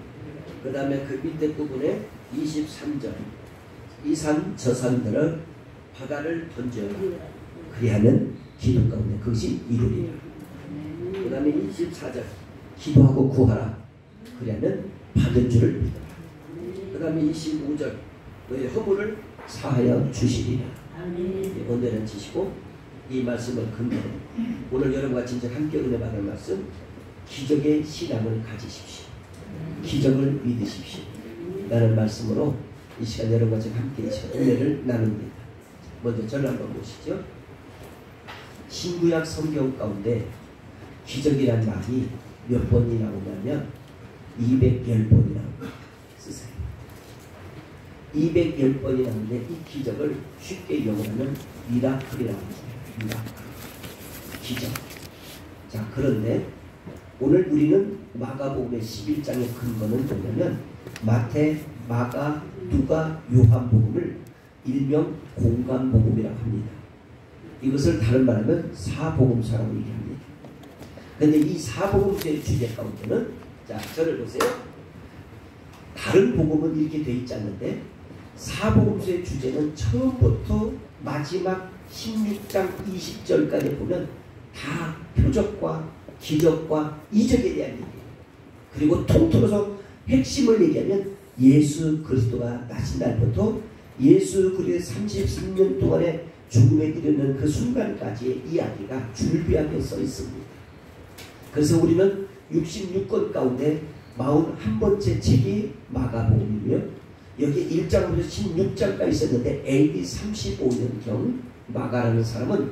그 다음에 그 밑에 부분에 23절 이 산 저 산들을 바다를 던져라. 그리하면 기도 가운데 그것이 이루리라. 그 다음에 24절 기도하고 구하라. 그리하면 받은 줄을 믿어라. 그 다음에 25절 너의 허물을 사하여 주시리라. 언더라인 치시고 이 말씀을 근거로 오늘 여러분과 진짜 함께 은혜 받을 말씀 기적의 신앙을 가지십시오. 기적을 믿으십시오. 라는 말씀으로 이 시간 여러분과 지금 함께 은혜를 나눕니다. 먼저 저를 한번 보시죠. 신구약 성경 가운데 기적이란 말이 몇 번이 나오냐면 210번이 나옵니다. 쓰세요. 210번이 나오는데 이 기적을 쉽게 영어하면 미라클이라고 합니다. 미라클. 기적. 자, 그런데 오늘 우리는 마가복음의 11장의 근거는 뭐냐면 마태, 마가, 누가, 요한복음을 일명 공간복음이라고 합니다. 이것을 다른 말하면 사복음서라고 얘기합니다. 그런데 이 사복음서의 주제 가운데는 자, 저를 보세요. 다른 복음은 이렇게 되어 있지 않는데 사복음서의 주제는 처음부터 마지막 16장 20절까지 보면 다 표적과 기적과 이적에 대한 얘기예요. 그리고 통틀어서 핵심을 얘기하면 예수 그리스도가 나신 날부터 예수 그리스도의 33년 동안의 죽음에 이르는 그 순간까지의 이야기가 줄비하게 써 있습니다. 그래서 우리는 66권 가운데 41번째 책이 마가복음이며 여기 1장부터 16장까지 있었는데 AD 35년경 마가라는 사람은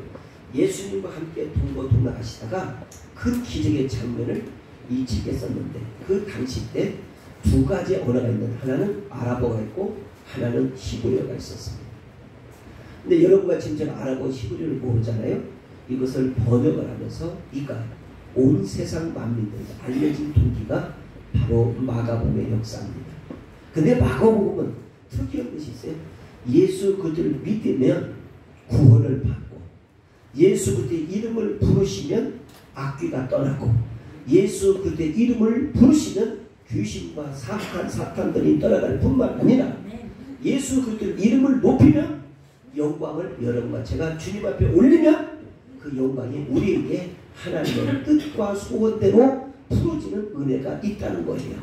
예수님과 함께 동거동락하시다가 큰 기적의 장면을 이 책에 썼는데 그 당시 때 두 가지 언어가 있는 하나는 아랍어가 있고 하나는 히브리어가 있었습니다. 근데 여러분과 지금 제가 아랍어 히브리어를 모르잖아요. 이것을 번역을 하면서 이가 온 세상 만민들에게 알려진 동기가 바로 마가복음의 역사입니다. 근데 마가복음은 특이한 것이 있어요. 예수 그들을 믿으면 구원을 받고 예수 그들의 이름을 부르시면 악귀가 떠나고 예수 그들의 이름을 부르시면 귀신과 사탄들이 떠나갈 뿐만 아니라 예수 그들 이름을 높이면 영광을 여러분과 제가 주님 앞에 올리면 그 영광이 우리에게 하나님의 뜻과 소원대로 풀어지는 은혜가 있다는 거예요.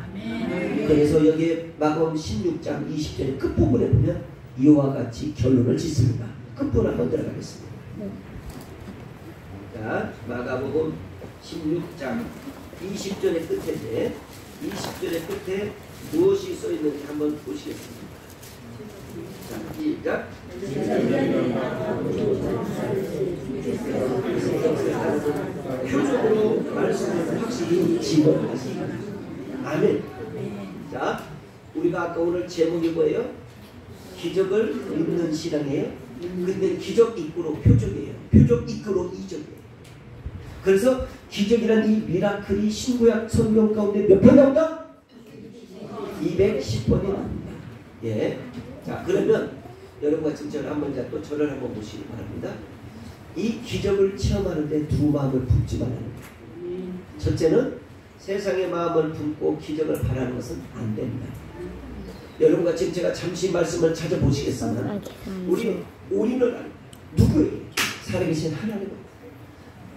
그래서 여기에 마가복음 16장 20절 끝부분에 보면 이와 같이 결론을 짓습니다. 끝부분 한번 들어가겠습니다. 자, 마가복음 16장 20절의 끝에 20절의 끝에 무엇이 써 있는지 한번 보시겠습니다. 자, 시작. 표적으로 말씀을 확실히 집어하십니다. 아멘. 자, 우리가 아까 오늘 제목이 뭐예요? 기적을 믿는 신앙이에요. 근데 기적 이끌어 표적이에요. 표적 이끌어 이적이에요. 그래서 기적이란 이 미라클이 신구약 성경 가운데 몇 번 나온다? 210번이 나옵니다. 예. 자, 그러면 여러분과 지금 한번 또 저를 한번 보시기 바랍니다. 이 기적을 체험하는데 두 마음을 품지 말아야 합니다. 첫째는 세상의 마음을 품고 기적을 바라는 것은 안 됩니다. 여러분과 지금 제가 잠시 말씀을 찾아보시겠습니다. 우리는 누구예요? 살아계신 하나님.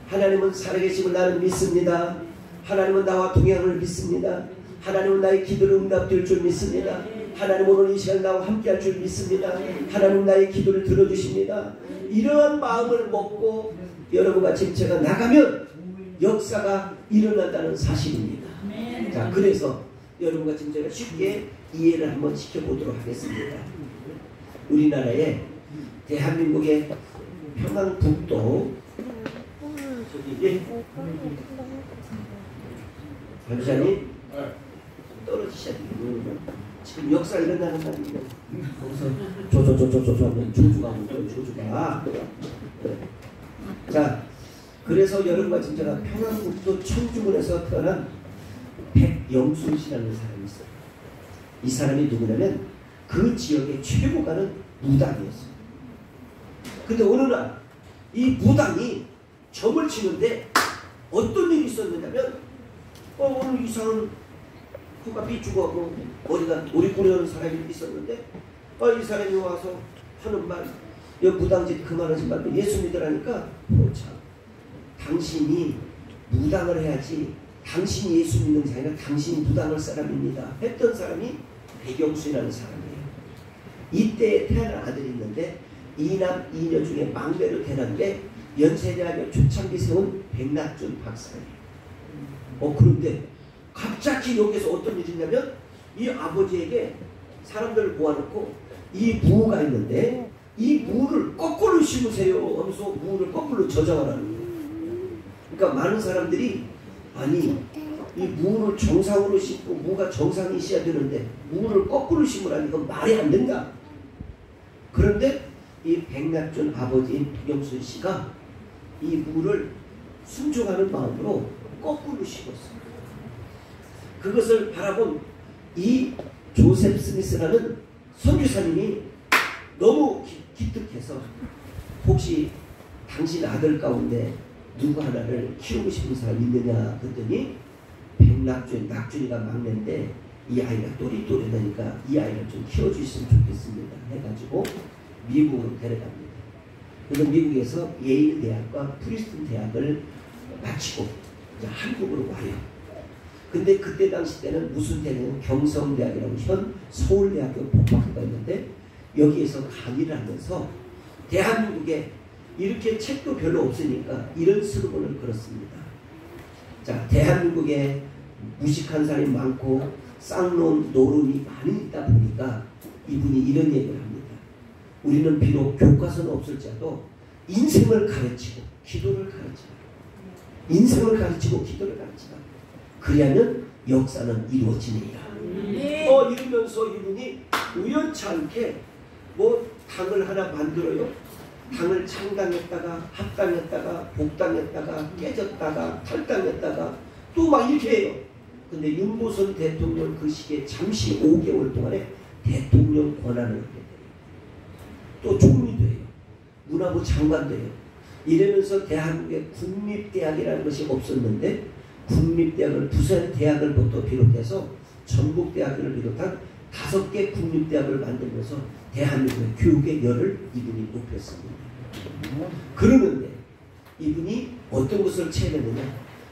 하나님은 살아계심을 나는 믿습니다. 하나님은 나와 동행을 믿습니다. 하나님은 나의 기도를 응답될 줄 믿습니다. 하나님은 오늘 이 시간 나와 함께할 줄 믿습니다. 하나님은 나의 기도를 들어주십니다. 이러한 마음을 먹고 여러분과 지금 제가 나가면 역사가 일어난다는 사실입니다. 자, 그래서 여러분과 지금 제가 쉽게 이해를 한번 시켜보도록 하겠습니다. 우리나라의 대한민국의 평안북도 저기 변호사님 떨어지셔야 돼요. 지금 역사 일어나는 날이에요. 거기서 조주가 자, 그래서 여러분과 지금 제가 평안북도 청주군에서 태어난 백영순 씨라는 사람이 있어요. 이 사람이 누구냐면 그 지역의 최고가는 무당이었어요. 근데 어느 날 이 무당이 점을 치는데 어떤 일이 있었느냐면 오늘 이상한 코가 삐죽어 머리가 오리꼬리하는 사람이 있었는데 이 사람이 와서 하는 말, 무당짓 그만하지 말고 예수 믿으라니까 참 당신이 무당을 해야지 당신이 예수 믿는 게 아니라 당신이 무당할 사람입니다 했던 사람이 백영수라는 사람이에요. 이때 태어난 아들이 있는데 이남 이녀 중에 막내로 태어난 게 연세대학교 초창기 세운 백낙준 박사예요. 그런데 갑자기 여기서 어떤 일이 있냐면 이 아버지에게 사람들을 모아놓고 이 무가 있는데 이 무를 거꾸로 심으세요 하면서 무를 거꾸로 저장하라는 거예요. 그러니까 많은 사람들이 아니 이 무를 정상으로 심고 무가 정상이 있어야 되는데 무를 거꾸로 심으라니 이건 말이 안 된다. 그런데 이 백낙준 아버지인 백영순 씨가 이 무를 순종하는 마음으로 거꾸로 심었어요. 그것을 바라본 이 조셉 스미스라는 선교사님이 너무 기특해서 혹시 당신 아들 가운데 누구 하나를 키우고 싶은 사람 있느냐 그랬더니 낙준이가 막내인데 이 아이가 또리또리하니까 이 아이를 좀 키워주셨으면 좋겠습니다 해가지고 미국으로 데려갑니다. 그래서 미국에서 예일 대학과 프리스턴 대학을 마치고 이제 한국으로 와요. 근데 그때 당시 때는 무슨 대학은 경성대학이라고 현 서울대학교 법학과가 있는데 여기에서 강의를 하면서 대한민국에 이렇게 책도 별로 없으니까 이런 슬로건을 걸었습니다. 자, 대한민국에 무식한 사람이 많고 쌍놈 노름이 많이 있다 보니까 이분이 이런 얘기를 합니다. 우리는 비록 교과서는 없을지라도 인생을 가르치고 기도를 가르치라. 인생을 가르치고 기도를 가르치라. 그리하면 역사는 이루어지니라. 이러면서 이분이 우연치 않게 당을 하나 만들어요. 당을 창당했다가 합당했다가 복당했다가 깨졌다가 탈당했다가 또 막 이렇게 해요. 근데 윤보선 대통령 그 시기에 잠시 5개월 동안에 대통령 권한을 하게 돼요. 또 총리도 해요. 문화부 장관도 해요. 이러면서 대한민국에 국립대학이라는 것이 없었는데 국립대학을 부산 대학을부터 비롯해서 전국대학을 비롯한 5개 국립대학을 만들면서 대한민국의 교육의 열을 이분이 높였습니다. 그러는데 이분이 어떤 것을 체험했느냐?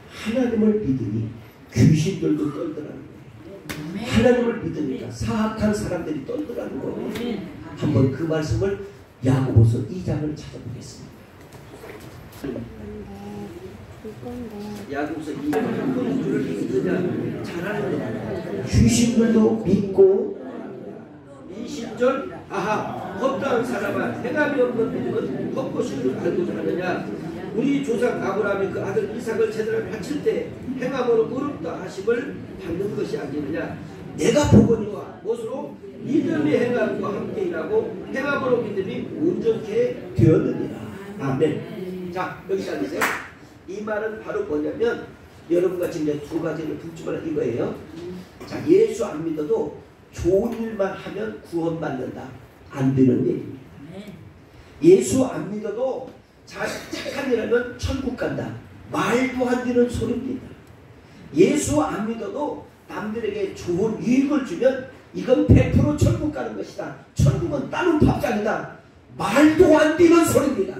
하나님을 믿으니 귀신들도 떨더라는 거예요. 하나님을 믿으니까 사악한 사람들이 떨더라는 거예요. 한번 그 말씀을 야고보서 2장을 찾아보겠습니다. 야고보서 2장 주를 믿으냐 잘하는 거. 귀신들도 믿고 20절 허다한 사람아 행함이 없는 믿음은 헛것인 줄 알고자 하느냐. 우리 조상 아브라함이 그 아들 이삭을 제대로 바칠 때 행함으로 의롭다 하심을 받는 것이 아니느냐. 내가 보거니와 무엇으로 믿음이 행함과 함께 일하고 행함으로 믿음이 온전케 되었느니라. 아멘. 자, 여기 앉으세요. 이 말은 바로 뭐냐면 여러분과 지금 두 가지를 붙이거나 이거예요. 자, 예수 안 믿어도 좋은 일만 하면 구원받는다. 안 되는 얘기입니다. 예수 안 믿어도 착한 일 하면 천국 간다. 말도 안 되는 소리입니다. 예수 안 믿어도 남들에게 좋은 유익을 주면 이건 100% 천국 가는 것이다. 천국은 다른 밥상이다. 말도 안 되는 소리입니다.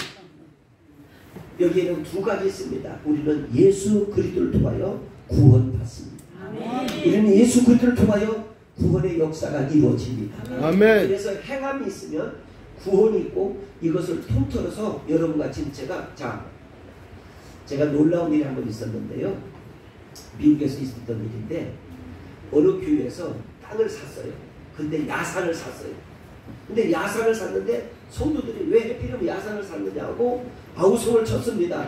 여기에는 두 가지 있습니다. 우리는 예수 그리스도를 통하여 구원받습니다. 우리는 예수 그리스도를 통하여 구원의 역사가 이루어집니다. 아멘. 그래서 행함이 있으면 구원이 있고 이것을 통틀어서 여러분과 지금 제가 놀라운 일이 한 번 있었는데요. 미국에서 있었던 일인데 어느 교회에서 땅을 샀어요. 근데 야산을 샀어요. 근데 야산을 샀는데 성도들이 왜 하필이면 야산을 샀느냐고 아우성을 쳤습니다.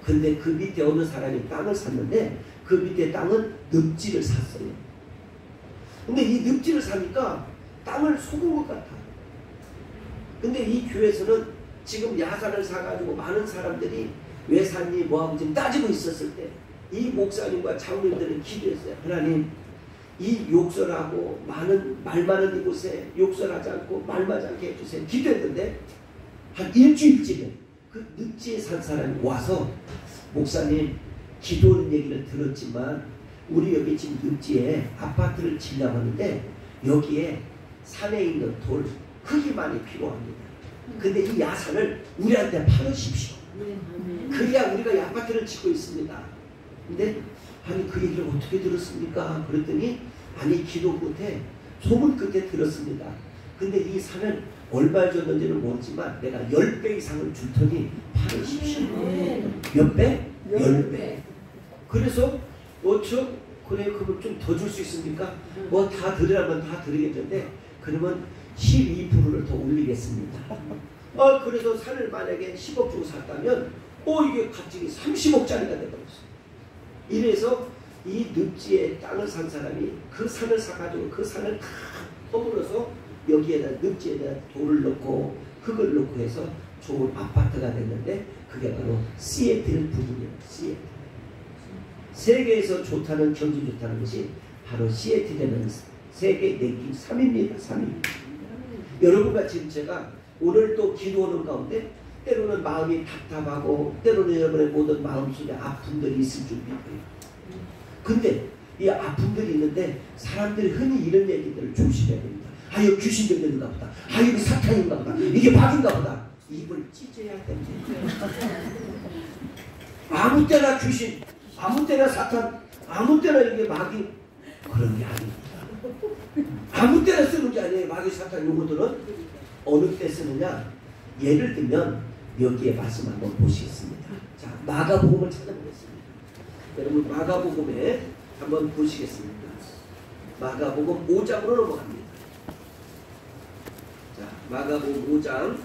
근데 그 밑에 어느 사람이 땅을 샀는데 그 밑에 땅은 늪지를 샀어요. 근데 이 늪지를 사니까 땅을 속은 것 같아. 근데 이 교회에서는 지금 야산을 사가지고 많은 사람들이 왜 샀니 뭐하고 지금 따지고 있었을 때 이 목사님과 장로님들은 기도했어요. 하나님, 이 욕설하고 말 많은 이곳에 욕설하지 않고 말하지 않게 해주세요. 기도했는데 한 일주일쯤에 그 늪지에 산 사람이 와서 목사님, 기도하는 얘기를 들었지만 우리 여기 지금 늪지에 아파트를 지려고 하는데 여기에 산에 있는 돌 흙이 많이 필요합니다. 근데 이 야산을 우리한테 팔으십시오. 그래야 우리가 이 아파트를 짓고 있습니다. 근데 아니 그 얘기를 어떻게 들었습니까? 그랬더니 아니 기도 끝에 소문 끝에 들었습니다. 근데 이 산을 얼마 줬는지는 모르지만 내가 10배 이상을 줄 테니 팔으십시오. 몇 배? 10배. 그래서 그래 그럼 좀 더 줄 수 있습니까? 뭐 다 드리라면 다 드리겠는데 그러면 12%를 더 올리겠습니다. 그래서 산을 만약에 10억 주고 샀다면 이게 갑자기 30억짜리가 되버렸어요. 이래서 이 늪지에 땅을 산 사람이 그 산을 사가지고 그 산을 다 허물어서 여기에다 늪지에다 돌을 넣고 흙을 넣고 해서 좋은 아파트가 됐는데 그게 바로 시애틀 부분이에요. 시애틀. 세계에서 좋다는 경치 좋다는 것이 바로 시애틀에는 세계 랭킹 3위입니다. 3위. 여러분과 지금 제가 오늘 또 기도하는 가운데 때로는 마음이 답답하고 때로는 여러분의 모든 마음속에 아픔들이 있을 줄입니다. 근데 이 아픔들이 있는데 사람들이 흔히 이런 얘기들을 조심해야 됩니다. 이거 귀신 들리는가 보다. 이거 사탄인가 보다. 이게 박인가 보다. 입을 찢어야 됩니다. 아무 때나 귀신, 아무 때나 사탄, 아무 때나 이게 마귀 그런 게 아닙니다. 아무 때나 쓰는 게 아니에요. 마귀 사탄 요거들은 어느 때 쓰느냐. 예를 들면 여기에 말씀 한번 보시겠습니다. 자, 마가복음을 찾아보겠습니다. 여러분 마가복음에 한번 보시겠습니다. 마가복음 5장으로 넘어갑니다. 자, 마가복음 5장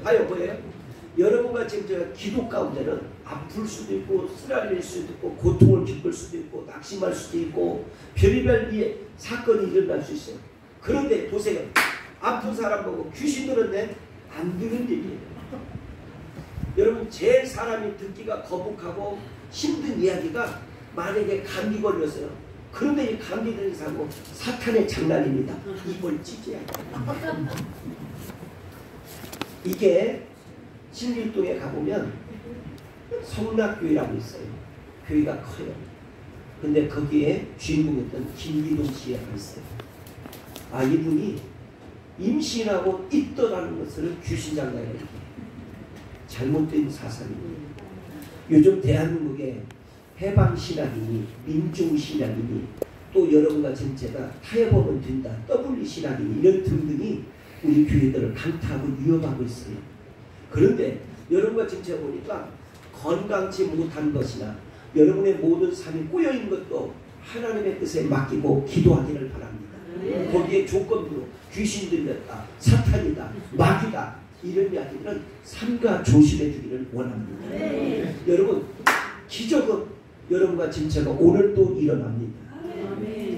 봐요, 뭐예요? 여러분과 지금 제가 기도 가운데는 아플 수도 있고 쓰라릴 수도 있고 고통을 겪을 수도 있고 낙심할 수도 있고 별의별 사건이 일어날 수 있어요. 그런데 보세요. 아픈 사람 보고 귀신 들었네? 안 들은 얘기예요. 여러분 제일 사람이 듣기가 거북하고 힘든 이야기가 만약에 감기 걸렸어요. 그런데 이 감기 걸린 사람은 사탄의 장난입니다. 입을 찢어야 돼요. 이게 신길동에 가보면 성락교회라고 있어요. 교회가 커요. 근데 거기에 주인공이었던 김기동 씨가 있어요. 이분이 임신하고 있더라는 것을 귀신장난이라고 해요. 잘못된 사상입니다. 요즘 대한민국에 해방신학이니 민중신학이니 또 여러분과 지금 제가 타협하면 된다 W신학이니 이런 등등이 우리 교회들을 강타하고 위협하고 있어요. 그런데 여러분과 지금 제가 보니까 건강치 못한 것이나 여러분의 모든 삶이 꼬여있는 것도 하나님의 뜻에 맡기고 기도하기를 바랍니다. 거기에 조건부로 귀신 들렸다, 사탄이다, 마귀다 이런 이야기들은 삼가 조심해 주기를 원합니다. 여러분 기적은 여러분과 지금 제가 오늘 또 일어납니다.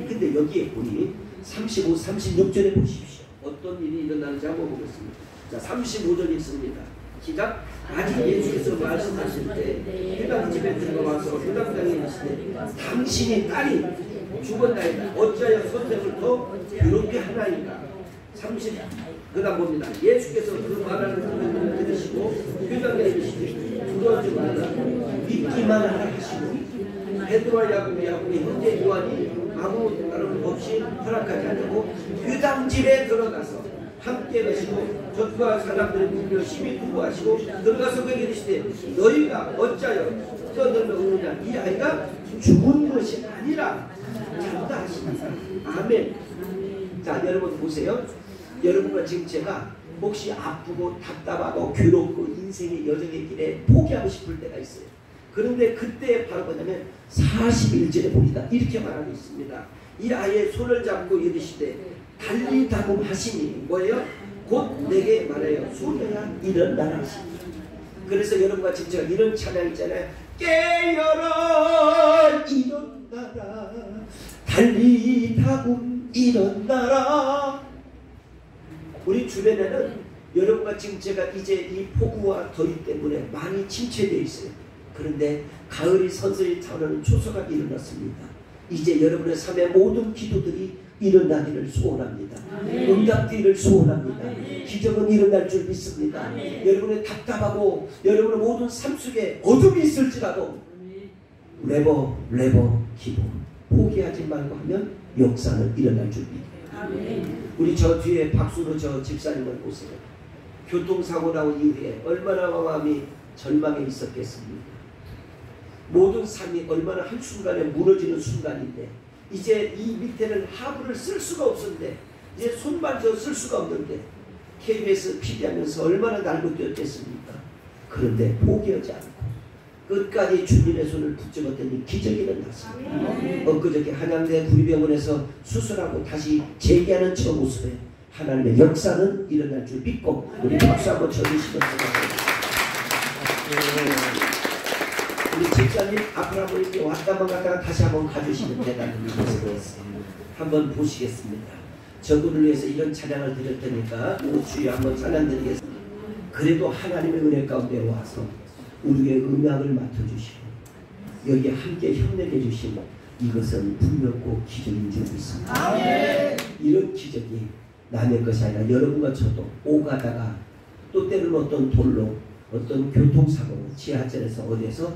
근데 여기에 보니 35, 36절에 보십시오. 어떤 일이 일어나는지 한번 보겠습니다. 자, 35절 있습니다. 시작. 아직 예수께서 말씀하실 때 회당집에 들어가서 회당장에 이르시되 당신이 딸이 죽었나이다. 어찌하여 선생을 더 괴롭게 하나이까. 30. 그 다음 봅니다. 예수께서 그 말하는 것을 들으시고 회당장에 이르시되 두려워하지 말라 믿기만 하라 하시고 베드로와 야고보의 형제 요한이 아무 다름 없이 허락하지 않고 회당집에 들어가서 함께 가시고 전투할 사람들의 무기를 심히 두고하시고 들어가서 그에게 이르시되 너희가 어찌하여 떠들며 우느냐. 이 아이가 죽은 것이 아니라 잔다 하십니다. 아멘. 자, 여러분 보세요. 여러분과 지금 제가 혹시 아프고 답답하고 괴롭고 인생의 여정의 길에 포기하고 싶을 때가 있어요. 그런데 그때 바로 뭐냐면 41절에 보니까 이렇게 말하고 있습니다. 이 아이의 손을 잡고 이르시되 달리다고 하시니 뭐예요? 곧 내게 말해요. 소녀야 일어나라 하십니다. 그래서 여러분과 지금 제가 이런 찬양 있잖아요. 깨어라 일어나라 달리다고 일어나라. 우리 주변에는 여러분과 지금 제가 이제 이 폭우와 더위 때문에 많이 침체되어 있어요. 그런데 가을이 선선히 타오르는 초소가 일어났습니다. 이제 여러분의 삶의 모든 기도들이 일어나기를 소원합니다. 응답되기를 소원합니다. 기적은 일어날 줄 믿습니다. 여러분의 답답하고 여러분의 모든 삶 속에 어둠이 있을지라도 레버 기도 포기하지 말고 하면 역사는 일어날 줄 믿어요. 우리 저 뒤에 박수로 저 집사님을 보세요. 교통사고 나온 이후에 얼마나 마음이 절망에 있었겠습니까? 모든 삶이 얼마나 한순간에 무너지는 순간인데 이제 이 밑에는 하부를 쓸 수가 없었는데 이제 손만 저 쓸 수가 없는데 KBS PD하면서 얼마나 날고 뛰었겠습니까? 그런데 포기하지 않고 끝까지 주님의 손을 붙잡았더니 기적이 일어났습니다. 엊그저께 한양대 구리병원에서 수술하고 다시 재기하는 저 모습에 하나님의 역사는 일어날 줄 믿고 우리 박수 한번 쳐주시면 감사합니다. 우리 집사님 앞으로 한번 이렇게 왔다만 갔다가 다시 한번 가주시면 되다는 모습을 한번 보시겠습니다. 저분을 위해서 이런 찬양을 드릴 테니까 주여 한번 찬양 드리겠습니다. 그래도 하나님의 은혜 가운데 와서 우리의 음악을 맡아주시고 여기에 함께 협력해 주시면 이것은 분명코 기적인 줄 믿습니다. 이런 기적이 남의 것이 아니라 여러분과 저도 오가다가 또 때로는 어떤 돌로 어떤 교통사고로 지하철에서 어디에서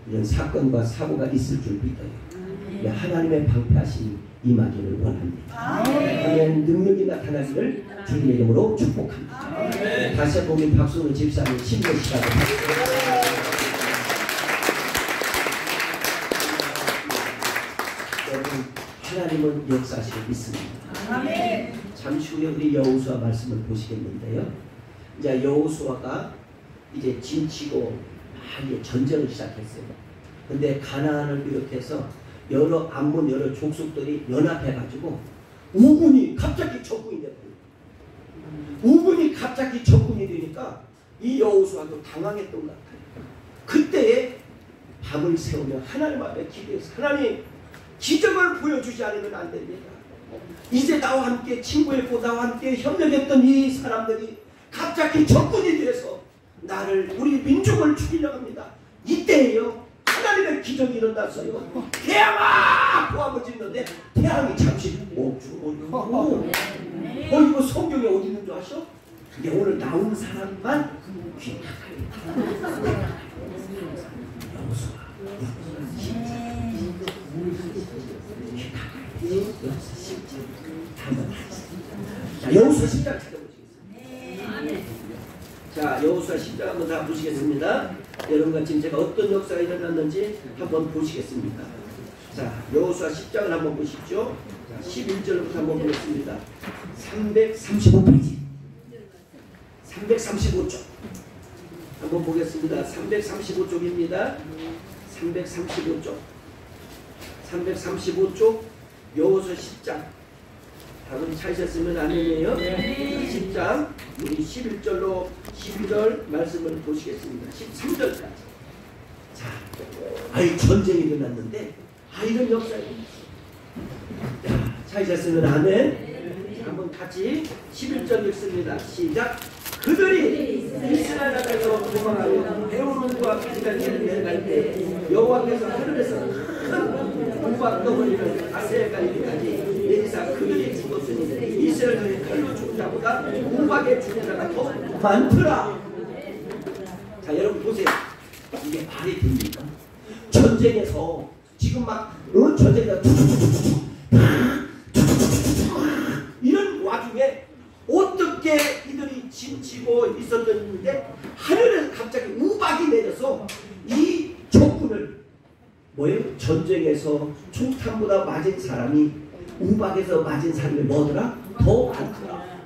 이런 사건과 사고가 있을 줄 믿어요. 하나님의 방패하심이 임하기를 원합니다. 하나님의 능력이 나타나기를 주님의 이름으로 축복합니다. 다시 한번 우리 박수는 집사님 신뢰 시간을 하나님은 역사하시고 있습니다. 잠시 후에 우리 여호수아 말씀을 보시겠는데요. 이제 여호수아가 이제 진치고 많이 전쟁을 시작했어요. 근데 가나안을 비롯해서 여러 암몬 여러 족속들이 연합해가지고 우군이 갑자기 적군이 되버려요. 우군이 갑자기 적군이 되니까 이 여호수아도 당황했던 것 같아요. 그때에 밤을 세우며 하나님 앞에 기도해서 하나님 기적을 보여주지 않으면 안 됩니다. 이제 나와 함께 친구했고 나와 함께 협력했던 이 사람들이 갑자기 적군이 돼서 나를 우리 민족을 죽이려고 합니다. 이때에요 하나님의 기적이 일어났어요. 태양아! 고함을 짓는데 태양이 잠시 멈추고 이거 성경에 어디 있는 줄 아셔? 근데 오늘 나온 사람만 귀탁하겠다. 자, 여호수아 10장 찾아보시겠습니다. 자, 여호수아 10장 한번 다 보시겠습니다. 여러분과 지금 제가 어떤 역사가 일어났는지 한번 보시겠습니다. 자, 여호수아 10장을 한번 보십시오. 자, 11절부터 한번 보겠습니다. 335페이지 335쪽 한번 보겠습니다. 335쪽입니다. 335쪽 여호수아 10장 다들 찾으셨으면 아니에요? 10장 우리 11절로 12절 말씀을 보시겠습니다. 13절까지. 자, 전쟁이 일어났는데 이런 역사가 일어났어요. 찾으셨으면 아멘. 한번 같이 11절 읽습니다. 시작. 그들이 이스라엘 앞에서 도망하여 베오론과 기지까지 내려갈 때 여호와께서 하늘에서 큰 우박 덩어리를 아세가 이르기까지 내리사 그들이 죽었으니 이스라엘의 칼로 죽은 자보다 우박에 죽은 자가 더 많더라. 자, 여러분 보세요. 이게 말이 됩니까? 전쟁에서 지금 막 전쟁에서 이런 와중에 어떻게 침치고 있었는데 하늘에서 갑자기 우박이 내려서 이 적군을 뭐예요? 전쟁에서 총탄보다 맞은 사람이 우박에서 맞은 사람이 뭐더라? 더 많더라.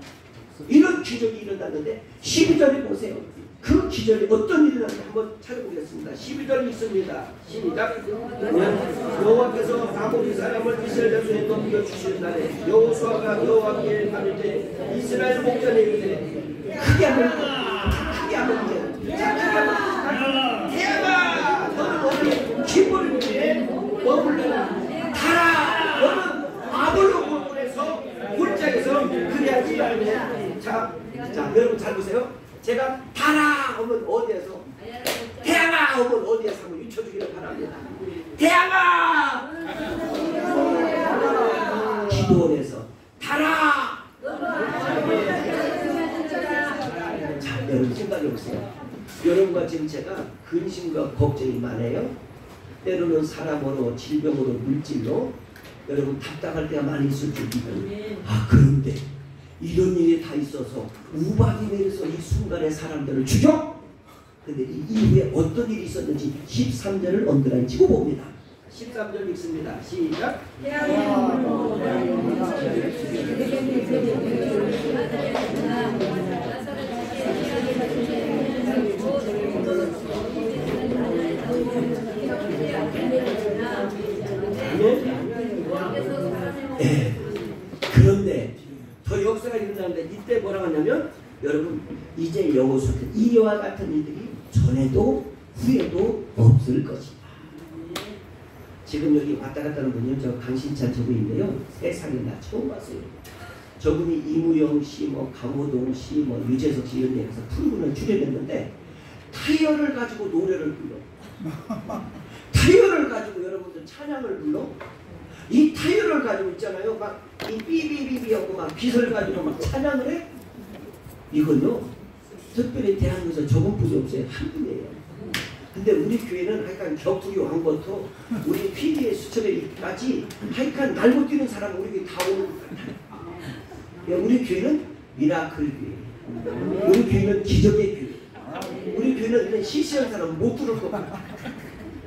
이런 기적이 일어났는데 12절에 보세요. 그 기적이 어떤 일이 났는지 한번 찾아보겠습니다. 12절 있습니다. 시작. 여호와께서 아모리 사람을 이스라엘 손에 넘겨주시는 날에 여호수아가 여호와께 가는데 이스라엘 목전에 이르되 크게 하면 크게 하면 자 크게 하면 대야가 너는 오늘 기쁨을 위해 머물러라 가라 너는 아볼로몬에서 골짜기에서 그래야지 말고 자 여러분 잘 보세요. 제가 가라 하면 어디에서 대야가 하면 어디에서 한번 유쳐주기를 바랍니다. 대야가 기도원에서 가라. 자 여러분 생각해보세요. 여러분과 지금 제가 근심과 걱정이 많아요. 때로는 사람으로 질병으로 물질로 여러분 답답할 때가 많이 있을 줄 믿어요. 아 그런데 이런 일이 다 있어서 우박이 내려서 이 순간에 사람들을 죽여? 근데 이 이후에 어떤 일이 있었는지 13절을 언더라인 치고 봅니다. 13절 읽습니다. 시작. 네. 그런데 더 역사가 일어나는데 이때 뭐라고 하냐면 여러분 이제 여호수아 이와 같은 일들이 전에도 후에도 없을 것이다. 지금 여기 왔다 갔다 하는 분이요. 저 강신찬 저분인데요. 세상에 나 처음 봤어요. 저분이 이무영 씨, 뭐 강호동 씨, 뭐 유재석 씨 이런 데에서 풀분을 출연했는데 타이어를 가지고 노래를 불러. 타이어를 가지고 여러분들 찬양을 불러. 이 타이어를 가지고 있잖아요. 막 이 삐비비비하고 막 빗을 가지고 막 찬양을 해. 이건요. 특별히 대한민국에서 저분뿐이 없어요. 한 분이에요. 근데 우리 교회는 하여간 격투기 왕부터 우리 PD의 수첩에까지 하여간 날고 뛰는 사람은 우리 교회 다 오는 거예요. 우리 교회는 미라클 교회. 우리 교회는 기적의 교회. 우리 교회는 이런 시시한 사람 못 들을 것 같아요.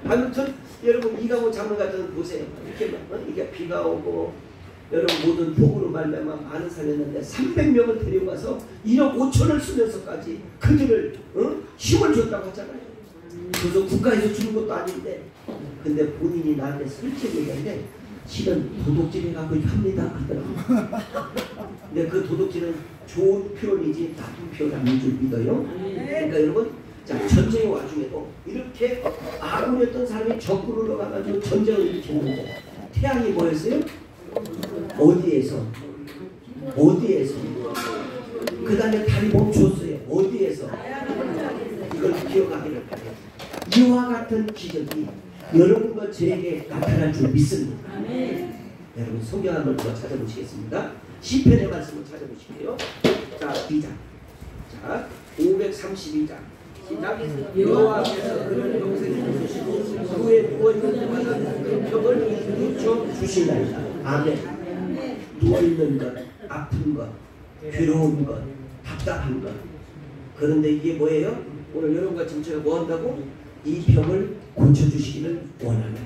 아무튼 여러분 이강호 장로 같은 보세요. 이렇게 이게 비가 오고 여러분 모든 복으로 말미암아 많은 살렸는데 300명을 데려가서 1억 5천을 쓰면서까지 그들을 힘을 줬다고 하잖아요. 그래서 국가에서 주는 것도 아닌데 근데 본인이 나한테 솔직히 얘기하는데 실은 도둑질해 갖고 합니다 하더라고요. 근데 그 도둑질은 좋은 표현이지 나쁜 표현 아닌 줄 믿어요. 그러니까 여러분 자 전쟁의 와중에도 이렇게 아군이었던 사람이 적군으로 가가지고 전쟁을 일으켰는데 태양이 뭐였어요? 어디에서? 그 다음에 달이 멈추었어요. 어디에서? 이걸 기억하기를 바래요. 이와 같은 기적이 여러분과 저에게 나타날 줄 믿습니다. 여러분 성경 한번 더 찾아보시겠습니다. 시편의 말씀을 찾아보실게요. 자 2장 자 532장 시작. 여호와께서 그를 영생을 주시고 그에 누워있는 동안은 그 벽을 눕혀 주시나이다. 아멘. 누워있는 것, 아픈 것, 괴로운 것, 답답한 것. 그런데 이게 뭐예요? 오늘 여러분과 지금 제가 뭐 한다고? 이 병을 고쳐주시기를 원합니다.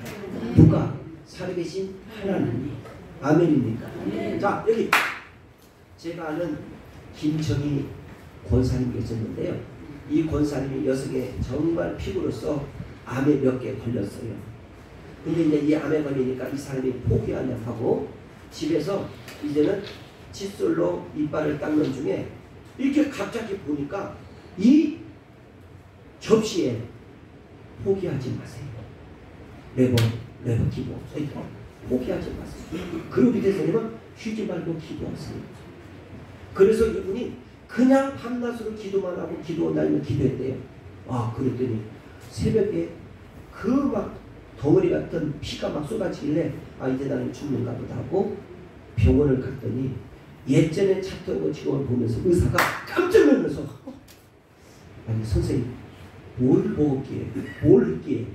누가? 살아계신 하나님이. 아멘입니까? 자 여기 제가 아는 김정희 권사님이 계셨는데요. 이 권사님이 녀석에 정말 피부로서 암에 몇 개 걸렸어요. 근데 이제 이 암에 걸리니까 이 사람이 포기하냐 하고 집에서 이제는 칫솔로 이빨을 닦는 중에 이렇게 갑자기 보니까 이 접시에 포기하지 마세요. 네버 기도 포기하지 마세요. 그리고 밑에 선생님은 쉬지 말고 기도하세요. 그래서 이분이 그냥 밤낮으로 기도만 하고 기도 날면 기도했대요. 아 그랬더니 새벽에 그 막 덩어리 같은 피가 막 쏟아지길래 아 이제 나는 죽는가 보다 하고 병원을 갔더니 예전에 찾던 거 지금 보면서 의사가 깜짝 놀라서 아니 선생님 뭘 먹었기에 뭘 했기에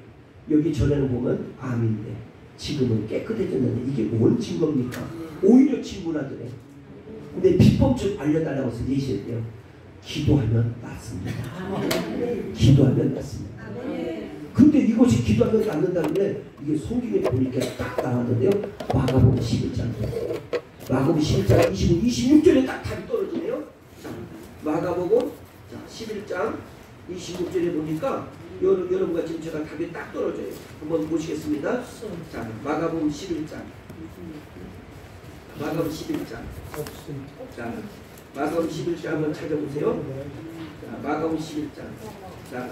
여기 전에는 보면 암인데 지금은 깨끗해졌는데 이게 뭔 증거입니까? 오히려 질문하더래. 근데 비법 좀 알려달라고 해서 예시했대요. 기도하면 낫습니다. 기도하면 낫습니다. 근데 이것이 기도하면 낫는다는데 이게 성경에 보니까 딱 나왔는데요. 마가복음 11장. 마가복음 11장 25, 26절에 딱 답이 떨어지네요. 자, 마가복음 11장 26절에 보니까 여러분과 지금 제가 답이 딱 떨어져요. 한번 보시겠습니다. 자, 마가복음 11장. 마가복음 11장. 자, 마가복음 11장 한번 찾아보세요. 자, 마가복음 11장. 자,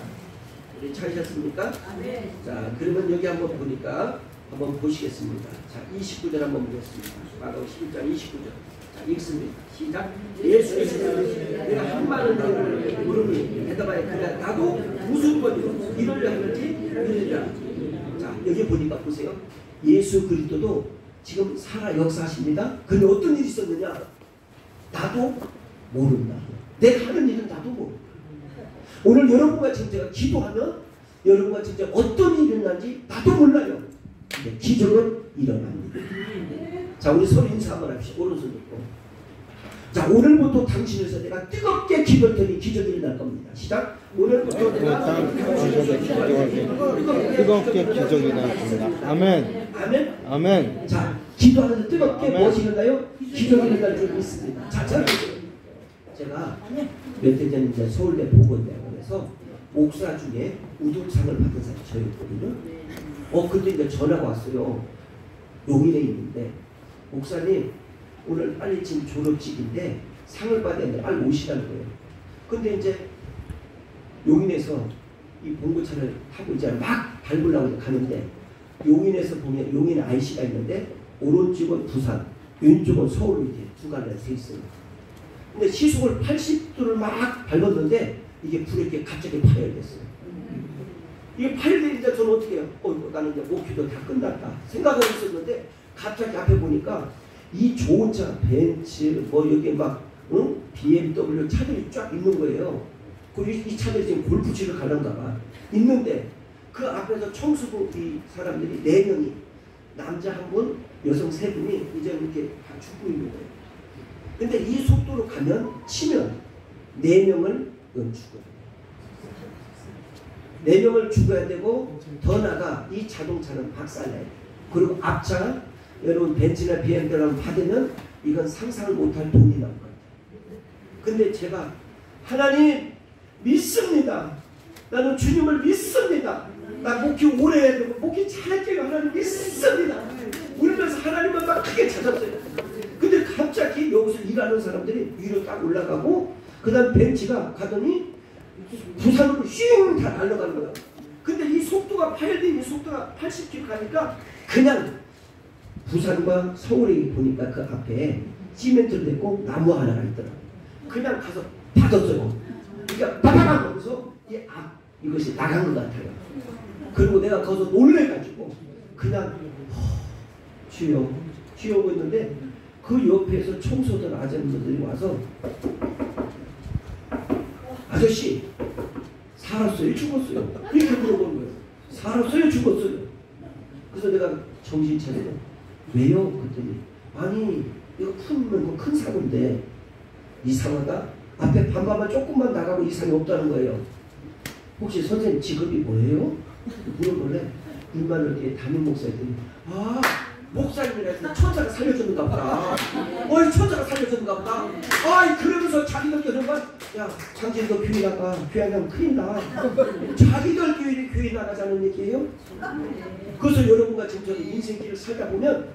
우리 찾으셨습니까? 자, 그러면 여기 한번 보니까 한번 보시겠습니다. 자, 29절 한번 보겠습니다. 마가복음 11장 29절. 자, 읽습니다. 시작. 예수께서 내가 한 많은 일을 물으니 대답하여 그래 나도 무슨 권리로 이러려 하는지 이러리라. 자, 여기 보니까 보세요. 예수 그리스도도 지금 살아 역사하십니다. 근데 어떤 일이 있었느냐? 나도 모른다. 내가 하는 일은 나도 모른다. 오늘 여러분과 지금 제가 기도하면 여러분과 진짜 어떤 일이 일어난지 나도 몰라요. 근데 기적은 일어납니다. 자, 우리 서로 인사 한번 합시다. 오른손 들고. 자, 오늘부터 당신에서 내가 뜨겁게 기도할 테니 기적이 일어날 겁니다. 시작. 오늘부터 내가 뜨겁게 기적이 일어납니다. 아멘. 아멘. 아멘. 자, 기도하면서 뜨겁게 아멘. 무엇이 일어나요? 기적이 일어날 줄 믿습니다. 자, 제가 몇 해 전에 이제 서울대 보건대학원에서 목사 중에 우등상을 받은 사람이 저였거든요. 근데 이제 전화가 왔어요. 용인에 있는데 목사님 오늘 빨리 지금 졸업식인데 상을 받아야 되는데 빨리 오시라는 거예요. 근데 이제 용인에서 이 봉고차를 타고 이제 막 밟으려고 가는데 용인에서 보면 용인 IC가 있는데 오른쪽은 부산, 왼쪽은 서울로 이렇게 두 갈래가 돼 있어요. 근데 시속을 80도를 막 밟았는데 이게 불에 이렇게 갑자기 파열됐어요. 이게 파열되니까 저는 어떻게 해요? 나는 이제 목표도 다 끝났다 생각하고 있었는데 갑자기 앞에 보니까 이 좋은 차, 벤츠, 뭐 여기 막 BMW 차들이 쫙 있는 거예요. 그리고 이 차들이 지금 골프치러 가는가 봐. 있는데 그 앞에서 청소부 이 사람들이 4명이 남자 1분, 여성 3분이 이제 이렇게 다 죽고 있는 거예요. 근데 이 속도로 가면 치면 4명을 죽어요. 4명을 죽어야 되고 더 나가 이 자동차는 박살나요. 그리고 앞차 여러분 벤츠나 BMW를 받으면 이건 상상을 못할 돈이 나올 거예요. 근데 제가 하나님 믿습니다. 나는 주님을 믿습니다. 나 목회 오래 해야 되고 목회 잘할게요. 하나님 믿습니다. 울면서 하나님을 막 크게 찾았어요. 근데 갑자기 여기서 일하는 사람들이 위로 딱 올라가고 그 다음 벤츠가 가더니 부산으로 슝 다 날아가는 거야. 근데 이 속도가 파열된 이 속도가 80km 가니까 그냥 부산과 서울에 보니까 그 앞에 시멘트를 냈고 나무 하나가 있더라. 그냥 가서 받았어요. 그러니까 빠바박 하면서 이것이 나간 것 같아요. 그리고 내가 거기서 놀래가지고 그냥 주여 주여 했는데 그 옆에서 청소들 아줌마들이 와서 아저씨 살았어요? 죽었어요? 이렇게 물어보는 거예요. 살았어요? 죽었어요? 그래서 내가 정신 차리고 왜요? 그랬더니 아니 이거 큰 사고인데 이상하다? 앞에 반바만 조금만 나가고 이상이 없다는 거예요. 혹시 선생님 직업이 뭐예요? 물어볼래? 일만을 이렇게 담임 목사였더니 목사님이라서 천사가 살려주는가 보다. 천사가 살려주는가 보다. 그러면서 자기들 여러분 야 장진 너 교회 나가. 교회 안 가면 큰일 나. 자기들 교회 나가자는 얘기예요. 그래서 여러분과 지금 저는 인생길을 살다 보면